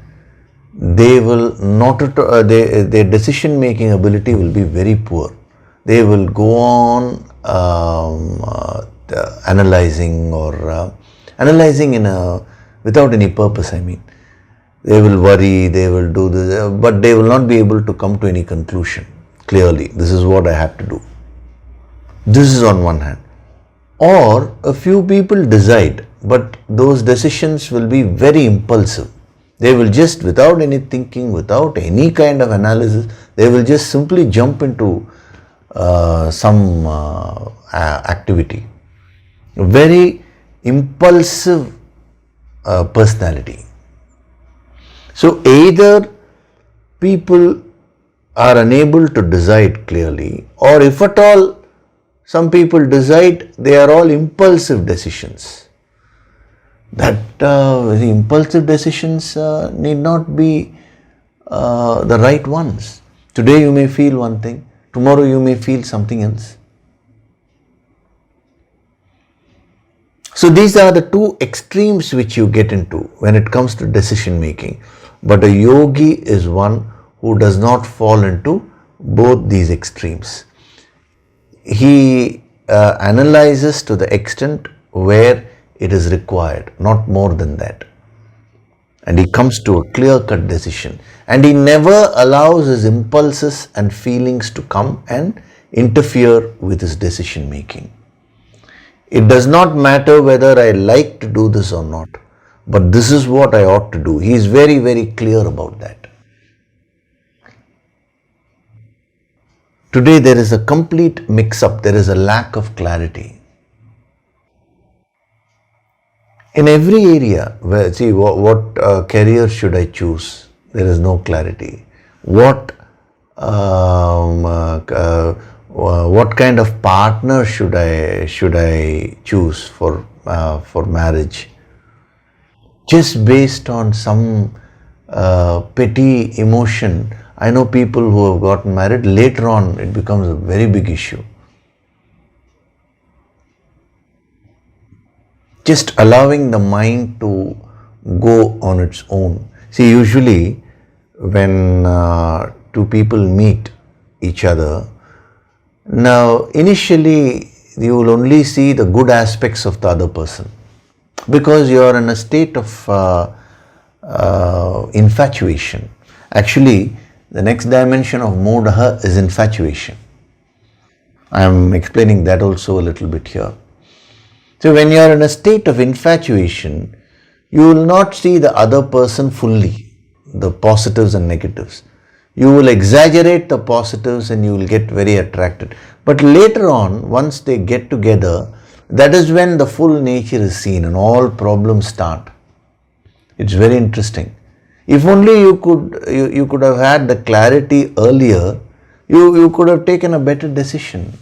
they will not their decision making ability will be very poor. They will go on analyzing or analyzing without any purpose. I mean, they will worry, they will do this, but they will not be able to come to any conclusion clearly. This is what I have to do. This is on one hand. Or a few people decide, but those decisions will be very impulsive. They will just, without any thinking, without any kind of analysis, they will just simply jump into some activity. Very impulsive personality. So either people are unable to decide clearly, or if at all some people decide, they are all impulsive decisions. That the impulsive decisions need not be the right ones. Today you may feel one thing, tomorrow you may feel something else. So these are the two extremes which you get into when it comes to decision making. But a yogi is one who does not fall into both these extremes. He analyzes to the extent where it is required, not more than that. And he comes to a clear-cut decision. And he never allows his impulses and feelings to come and interfere with his decision making. It does not matter whether I like to do this or not, but this is what I ought to do. He is very, very clear about that. Today there is a complete mix-up, there is a lack of clarity. In every area, where, see, what career should I choose? There is no clarity. What kind of partner should I choose for marriage? Just based on some petty emotion. I know people who have gotten married, later on it becomes a very big issue. Just allowing the mind to go on its own. See, usually when two people meet each other, now initially you will only see the good aspects of the other person because you are in a state of infatuation. Actually, the next dimension of modaha is infatuation. I am explaining that also a little bit here. So when you are in a state of infatuation, you will not see the other person fully, the positives and negatives. You will exaggerate the positives and you will get very attracted. But later on, once they get together, that is when the full nature is seen and all problems start. It's very interesting. If only you could have had the clarity earlier, you could have taken a better decision.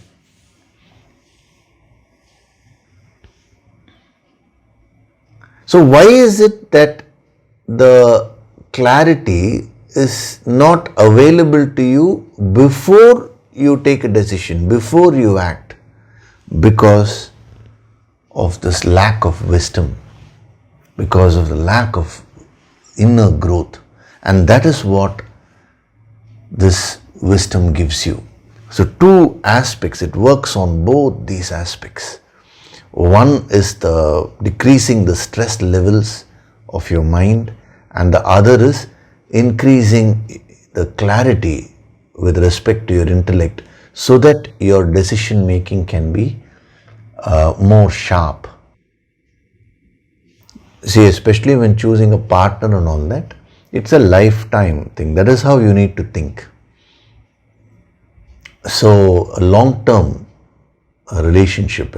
So why is it that the clarity is not available to you before you take a decision, before you act? Because of this lack of wisdom, because of the lack of inner growth. And that is what this wisdom gives you. So two aspects, it works on both these aspects. One is the decreasing the stress levels of your mind, and the other is increasing the clarity with respect to your intellect so that your decision making can be more sharp. See, especially when choosing a partner and all that, it's a lifetime thing. That is how you need to think. So a long-term relationship,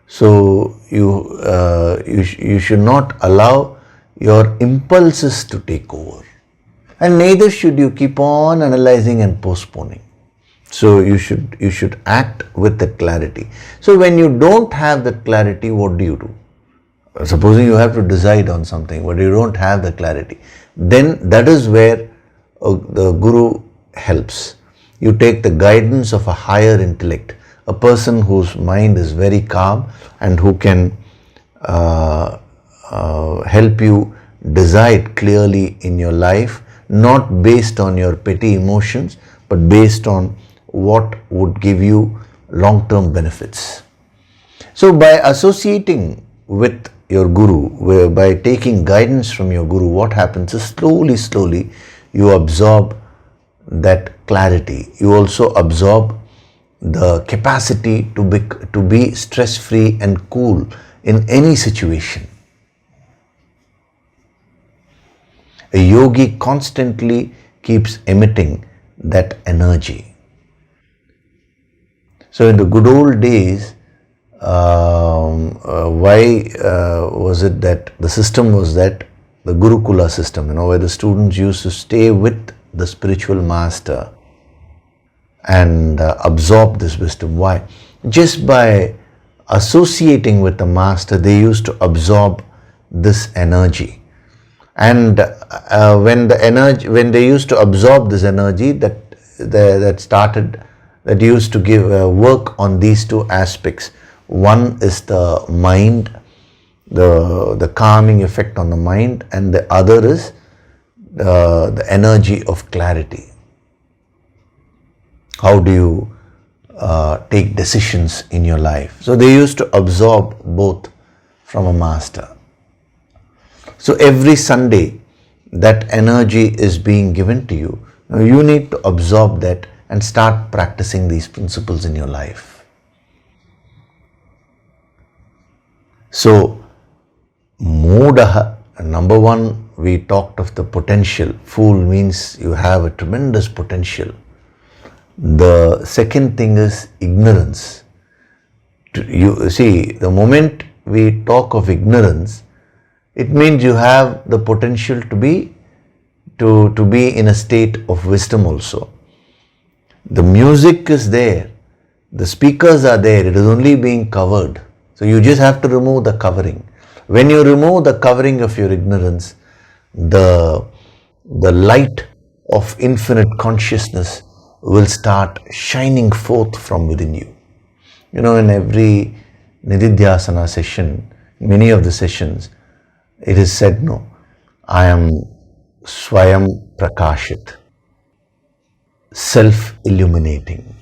so you should not allow your impulses to take over. And neither should you keep on analyzing and postponing. So you should act with that clarity. So when you don't have that clarity, what do? Supposing you have to decide on something, but you don't have the clarity, then that is where the Guru helps. You take the guidance of a higher intellect, a person whose mind is very calm and who can help you decide clearly in your life, not based on your petty emotions, but based on what would give you long-term benefits. So by associating with your Guru, by taking guidance from your Guru, what happens is slowly you absorb that clarity. You also absorb the capacity to be stress-free and cool in any situation. A yogi constantly keeps emitting that energy. So in the good old days, why was it that the system was that the Gurukula system, where the students used to stay with the spiritual master and absorb this wisdom. Why? Just by associating with the master, they used to absorb this energy. And when they used to absorb this energy, that used to give work on these two aspects. One is the mind, the calming effect on the mind, and the other is the energy of clarity. How do you take decisions in your life? So they used to absorb both from a master. So every Sunday, that energy is being given to you. Now you need to absorb that and start practicing these principles in your life. So, Modaha, number one, we talked of the potential. Fool means you have a tremendous potential. The second thing is ignorance. You see, the moment we talk of ignorance, it means you have the potential to be in a state of wisdom also. The music is there, the speakers are there, it is only being covered. So you just have to remove the covering. When you remove the covering of your ignorance, the light of infinite consciousness will start shining forth from within you. In every Nididhyasana session, many of the sessions, it is said, no, I am Swayam Prakashit, self-illuminating.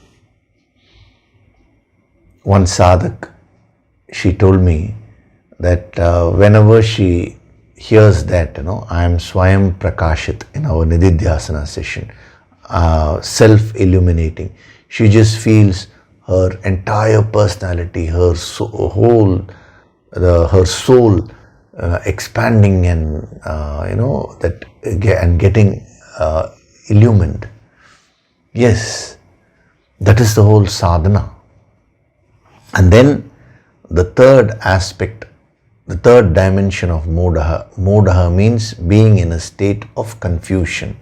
One sadhak, she told me that whenever she hears that, I am Swayam Prakashit in our Nididhyasana session, self-illuminating, she just feels her entire personality, her soul expanding and and getting illumined. Yes, that is the whole sadhana. And then the third aspect, the third dimension of modaha. Modaha means being in a state of confusion.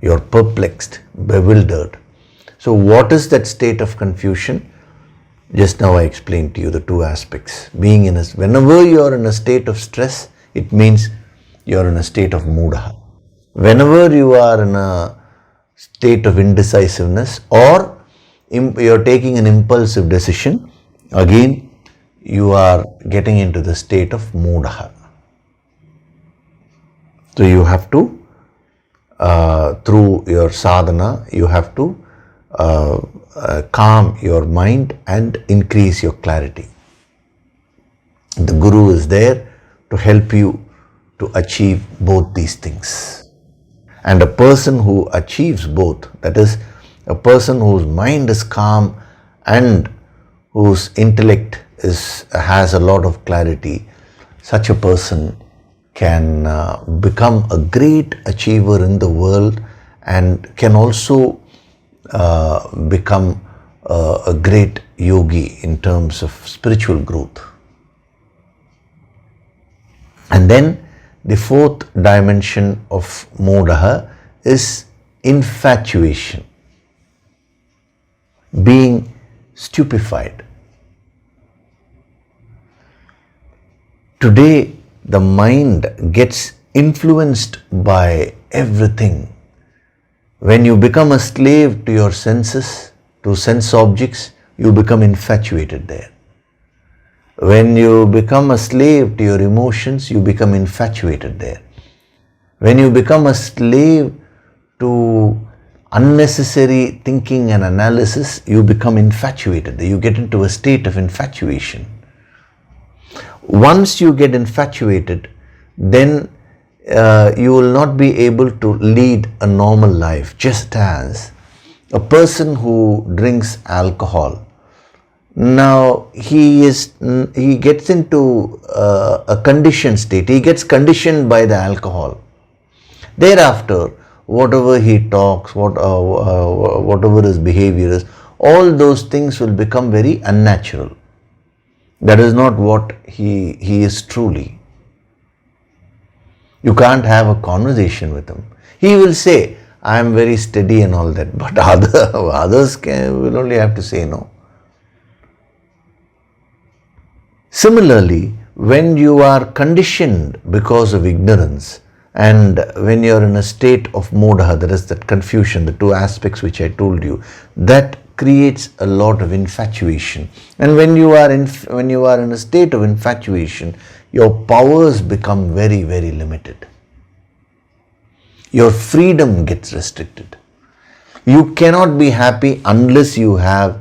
You're perplexed, bewildered. So what is that state of confusion? Just now I explained to you the two aspects. Whenever you are in a state of stress, it means you are in a state of modaha. Whenever you are in a state of indecisiveness or you are taking an impulsive decision, again you are getting into the state of modaha. So you have to, through your sadhana, you have to calm your mind and increase your clarity. The Guru is there to help you to achieve both these things. And a person who achieves both, that is, a person whose mind is calm and whose intellect has a lot of clarity, such a person can become a great achiever in the world and can also become a great yogi in terms of spiritual growth. And then The fourth dimension of modaha is infatuation, being stupefied. Today, the mind gets influenced by everything. When you become a slave to your senses, to sense objects, you become infatuated there. When you become a slave to your emotions, you become infatuated there. When you become a slave to unnecessary thinking and analysis, you become infatuated. You get into a state of infatuation. Once you get infatuated, then you will not be able to lead a normal life. Just as a person who drinks alcohol, now he gets into a conditioned state. He gets conditioned by the alcohol. Thereafter, whatever he talks, whatever his behavior is, all those things will become very unnatural. That is not what he is truly. You can't have a conversation with him. He will say, I am very steady and all that, but others will only have to say no. Similarly, when you are conditioned because of ignorance, and when you are in a state of modaha, that is that confusion, the two aspects which I told you, that creates a lot of infatuation. And when you are in a state of infatuation, your powers become very, very limited. Your freedom gets restricted. You cannot be happy unless you have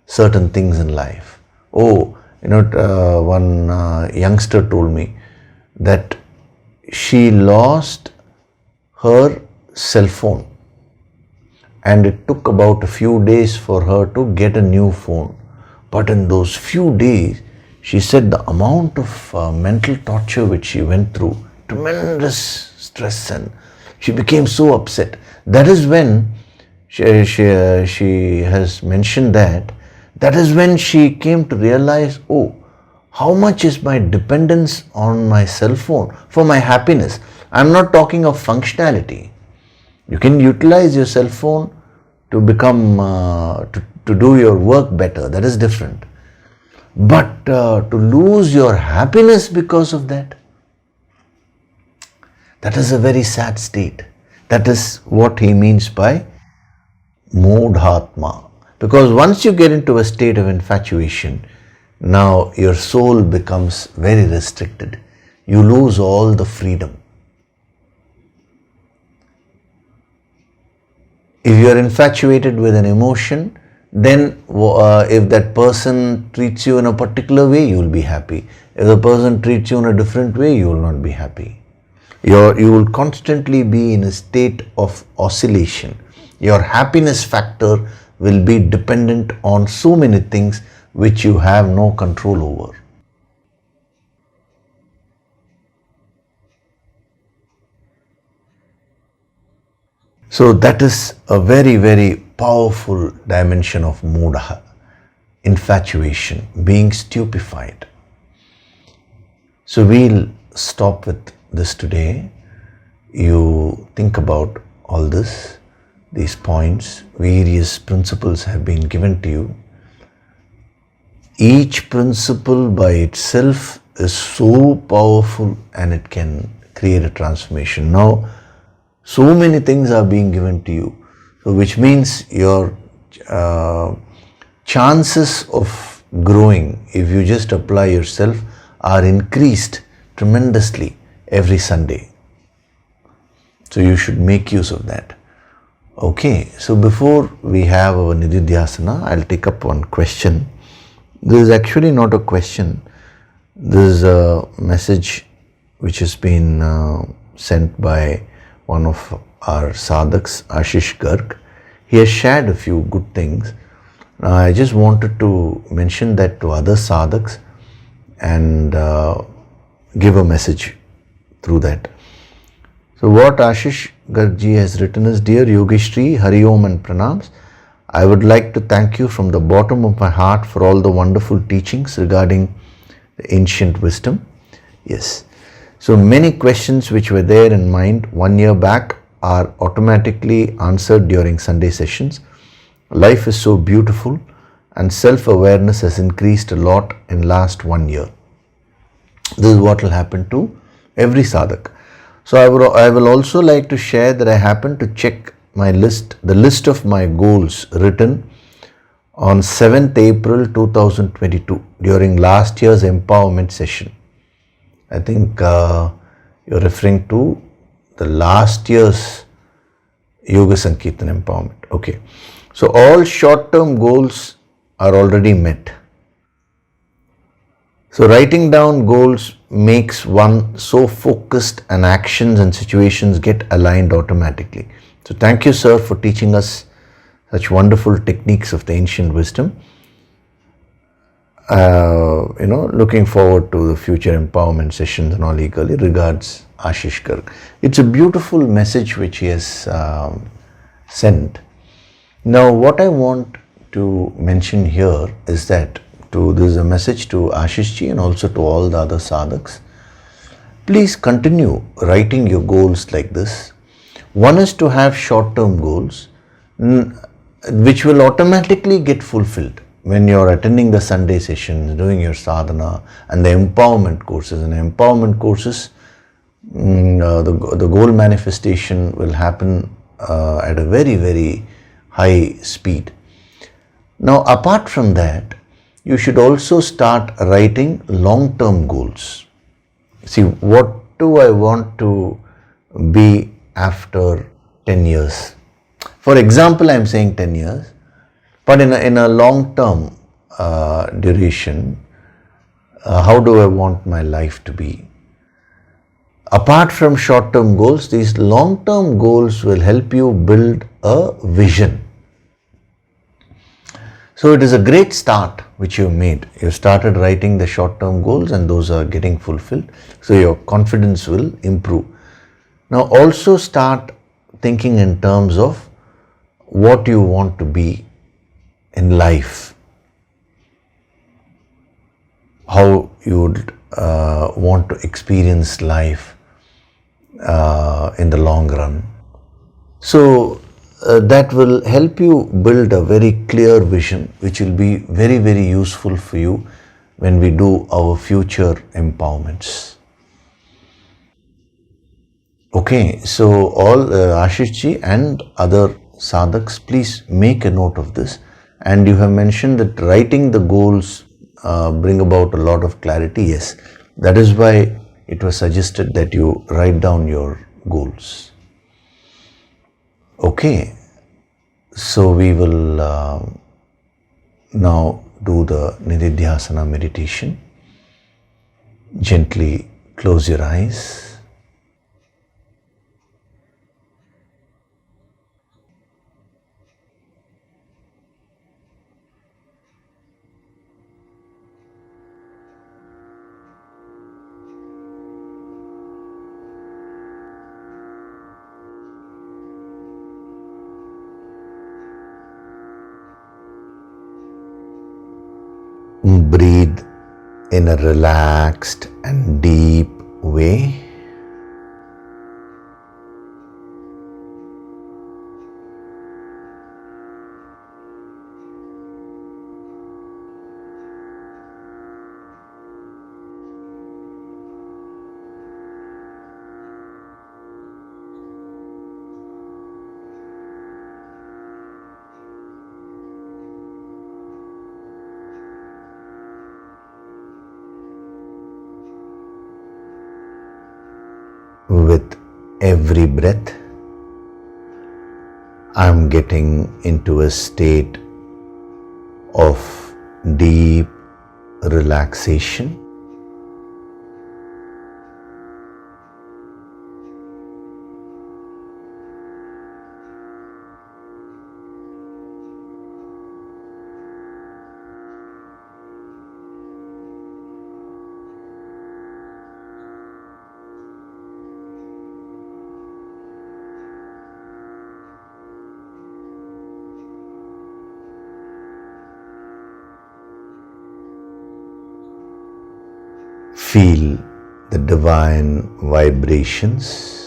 certain things in life. One youngster told me that she lost her cell phone and it took about a few days for her to get a new phone. But in those few days, she said the amount of mental torture which she went through, tremendous stress, and she became so upset. That is when she has mentioned that is when she came to realize, how much is my dependence on my cell phone for my happiness. I'm not talking of functionality. You can utilize your cell phone to become, to do your work better. That is different. But to lose your happiness because of that is a very sad state. That is what he means by modhatma. Because once you get into a state of infatuation, now your soul becomes very restricted. You lose all the freedom. If you are infatuated with an emotion, then if that person treats you in a particular way, you will be happy. If the person treats you in a different way, you will not be happy. You will constantly be in a state of oscillation. Your happiness factor will be dependent on so many things which you have no control over. So that is a very, very powerful dimension of modaha, infatuation, being stupefied. So we'll stop with this today. You think about all this, these points, various principles have been given to you. Each principle by itself is so powerful and it can create a transformation. Now, so many things are being given to you, so which means your chances of growing, if you just apply yourself, are increased tremendously every Sunday. So you should make use of that. Okay, so before we have our Nididhyasana, I'll take up one question. This is actually not a question. This is a message which has been sent by one of our sadhaks, Ashish Garg. He has shared a few good things. Now, I just wanted to mention that to other sadhaks and give a message through that. So what Ashish Garg ji has written is, Dear Yogishri, Hari Om and Pranams, I would like to thank you from the bottom of my heart for all the wonderful teachings regarding the ancient wisdom. Yes. So many questions which were there in mind 1 year back are automatically answered during Sunday sessions. Life is so beautiful and self-awareness has increased a lot in last 1 year. This is what will happen to every sadhak. So I will also like to share that I happened to check my list, the list of my goals written on 7th April 2022 during last year's empowerment session. I think you're referring to the last year's Yoga Sankirtan empowerment. Okay. So all short-term goals are already met. So writing down goals makes one so focused and actions and situations get aligned automatically. So thank you, sir, for teaching us such wonderful techniques of the ancient wisdom. Looking forward to the future empowerment sessions and all eagerly. Regards, Ashish Garg. It's a beautiful message which he has sent. Now, what I want to mention here is that this is a message to Ashish ji and also to all the other sadhaks. Please continue writing your goals like this. One is to have short-term goals which will automatically get fulfilled when you're attending the Sunday sessions, doing your sadhana and the empowerment courses. And empowerment courses, the goal manifestation will happen at a very, very high speed. Now, apart from that, you should also start writing long-term goals. See, what do I want to be after 10 years? For example, I'm saying 10 years, but in a long-term duration, how do I want my life to be? Apart from short-term goals, these long-term goals will help you build a vision. So it is a great start which you made. You started writing the short-term goals and those are getting fulfilled. So your confidence will improve. Now also start thinking in terms of what you want to be in life. How you would want to experience life in the long run. So that will help you build a very clear vision which will be very, very useful for you when we do our future empowerments. Okay, so all Ashish ji and other sadhaks, please make a note of this. And you have mentioned that writing the goals bring about a lot of clarity. Yes, that is why it was suggested that you write down your goals. Okay, so we will now do the Nididhyasana meditation. Gently close your eyes. Breathe in a relaxed and deep way. With every breath, I am getting into a state of deep relaxation. Feel the divine vibrations.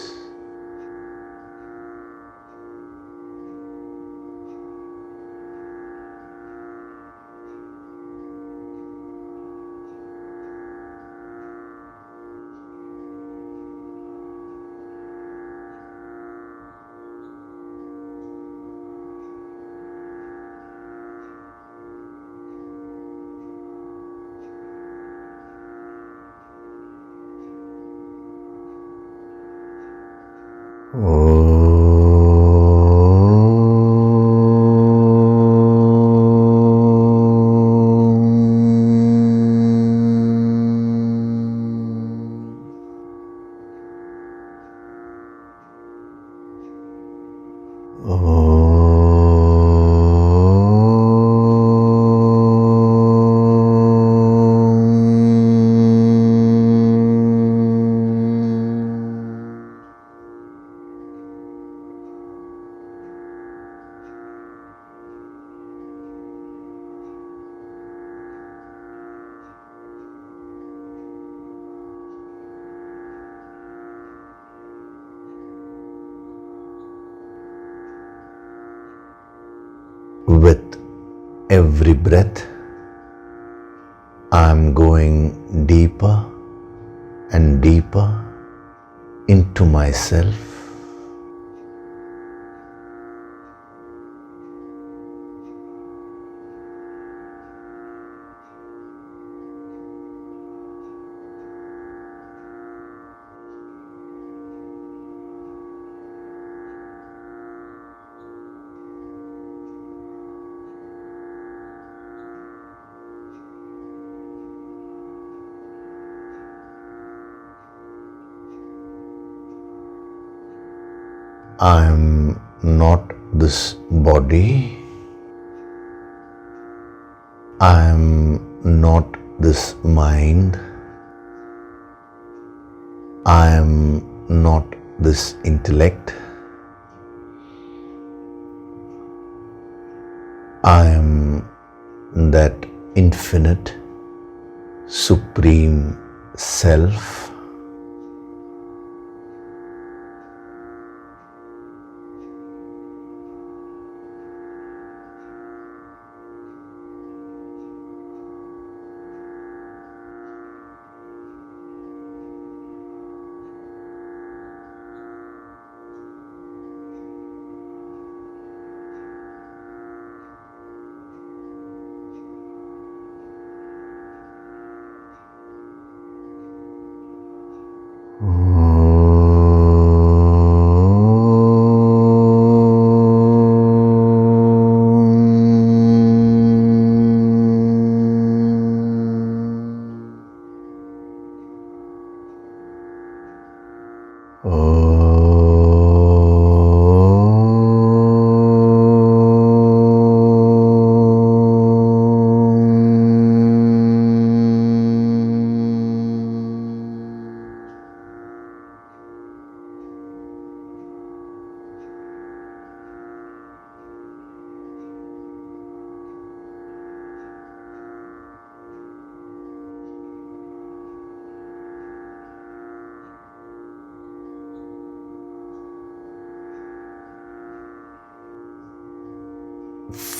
With every breath, I am going deeper and deeper into myself. I am not this body. I am not this mind. I am not this intellect. I am that infinite, supreme self.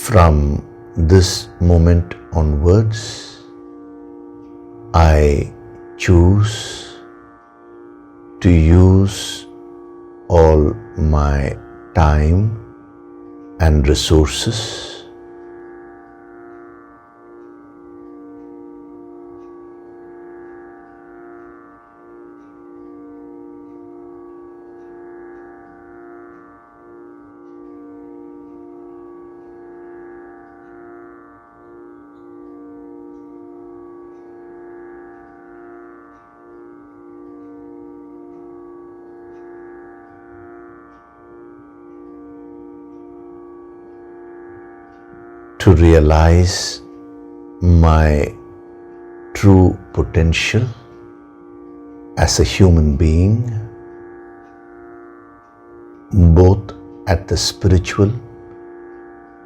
From this moment onwards, I choose to use all my time and resources to realize my true potential as a human being, both at the spiritual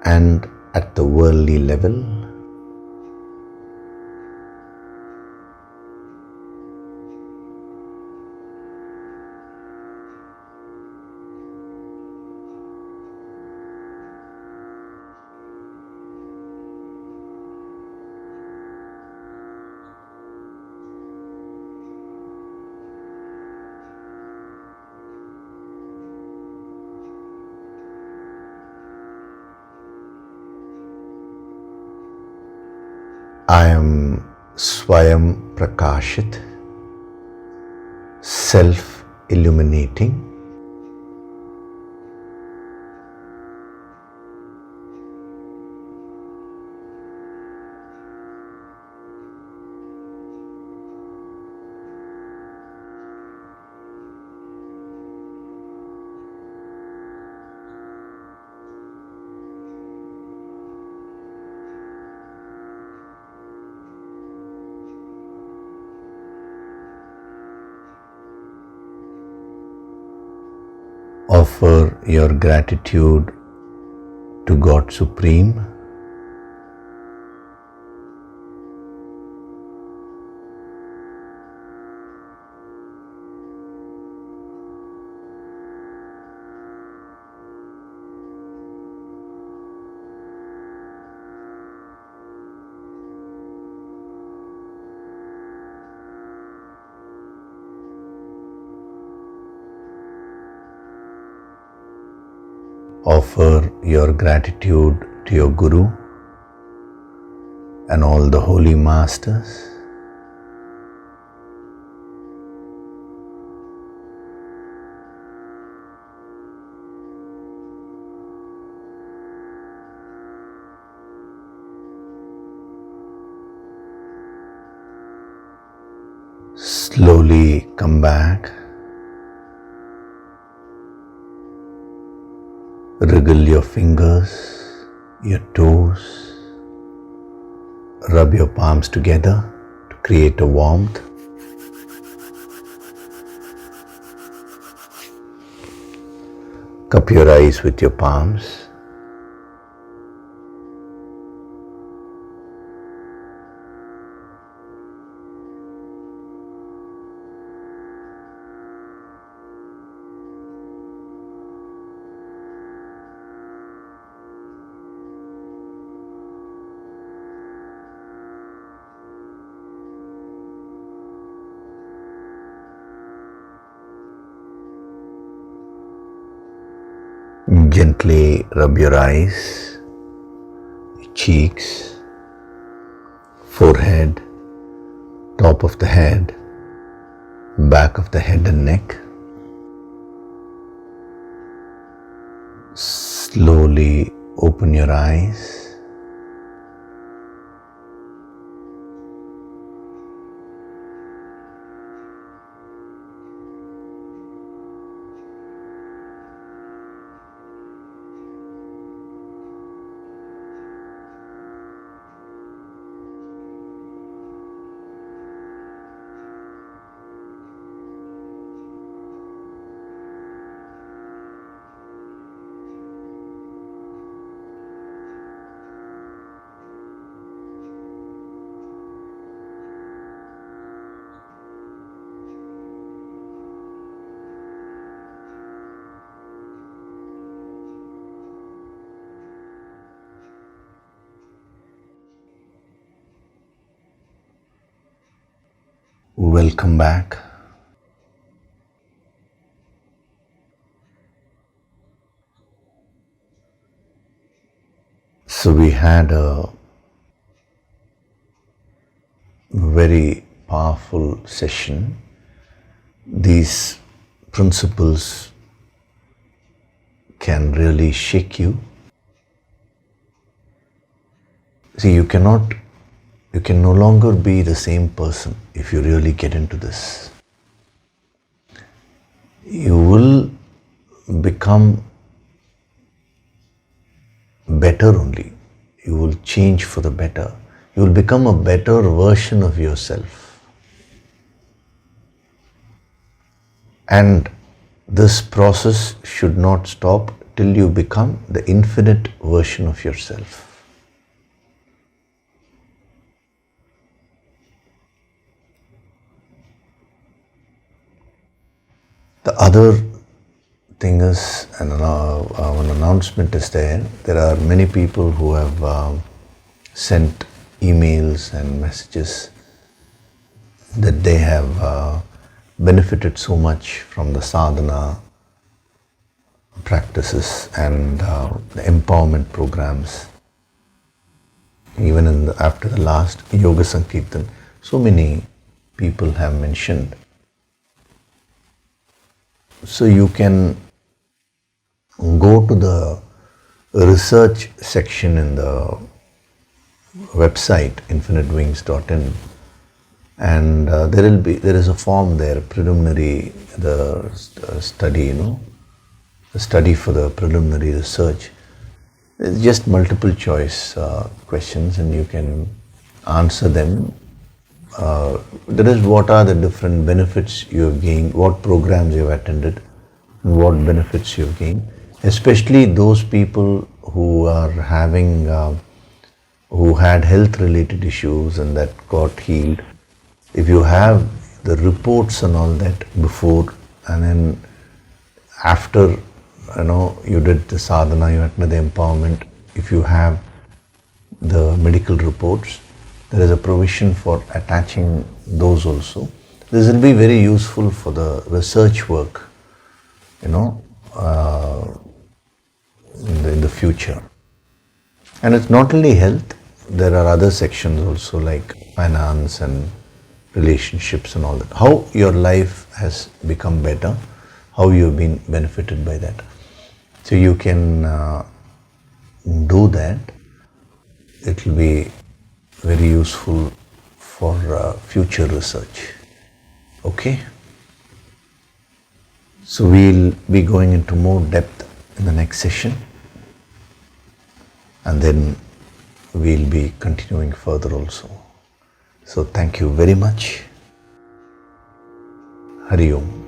and at the worldly level. . I am Swayam Prakashit, self-illuminating. Offer your gratitude to God Supreme. Offer your gratitude to your Guru and all the holy masters. Slowly come back. Wriggle your fingers, your toes, rub your palms together to create a warmth. Cup your eyes with your palms. Gently rub your eyes, cheeks, forehead, top of the head, back of the head and neck. Slowly open your eyes. Welcome back. So we had a very powerful session. These principles can really shake you. See, you can no longer be the same person if you really get into this. You will become better only. You will change for the better. You will become a better version of yourself. And this process should not stop till you become the infinite version of yourself. The other thing is, one announcement is there. There are many people who have sent emails and messages that they have benefited so much from the sadhana practices and the empowerment programs. even after the last Yoga Sankirtan, so many people have mentioned. So you can go to the research section in the website infinitewings.in, and there is a form there, preliminary, the study, the study for the preliminary research. It's just multiple choice questions, and you can answer them. That is, what are the different benefits you have gained, what programs you have attended, and what benefits you have gained. Especially those people who are having, who had health related issues and that got healed. If you have the reports and all that before, and then after, you did the sadhana, you attended the empowerment, if you have the medical reports, there is a provision for attaching those also. This will be very useful for the research work, in the future. And it's not only health, there are other sections also like finance and relationships and all that. How your life has become better, how you've been benefited by that. So you can do that. It will be very useful for future research. Okay? So we'll be going into more depth in the next session, and then we'll be continuing further also. So thank you very much. Hari Om.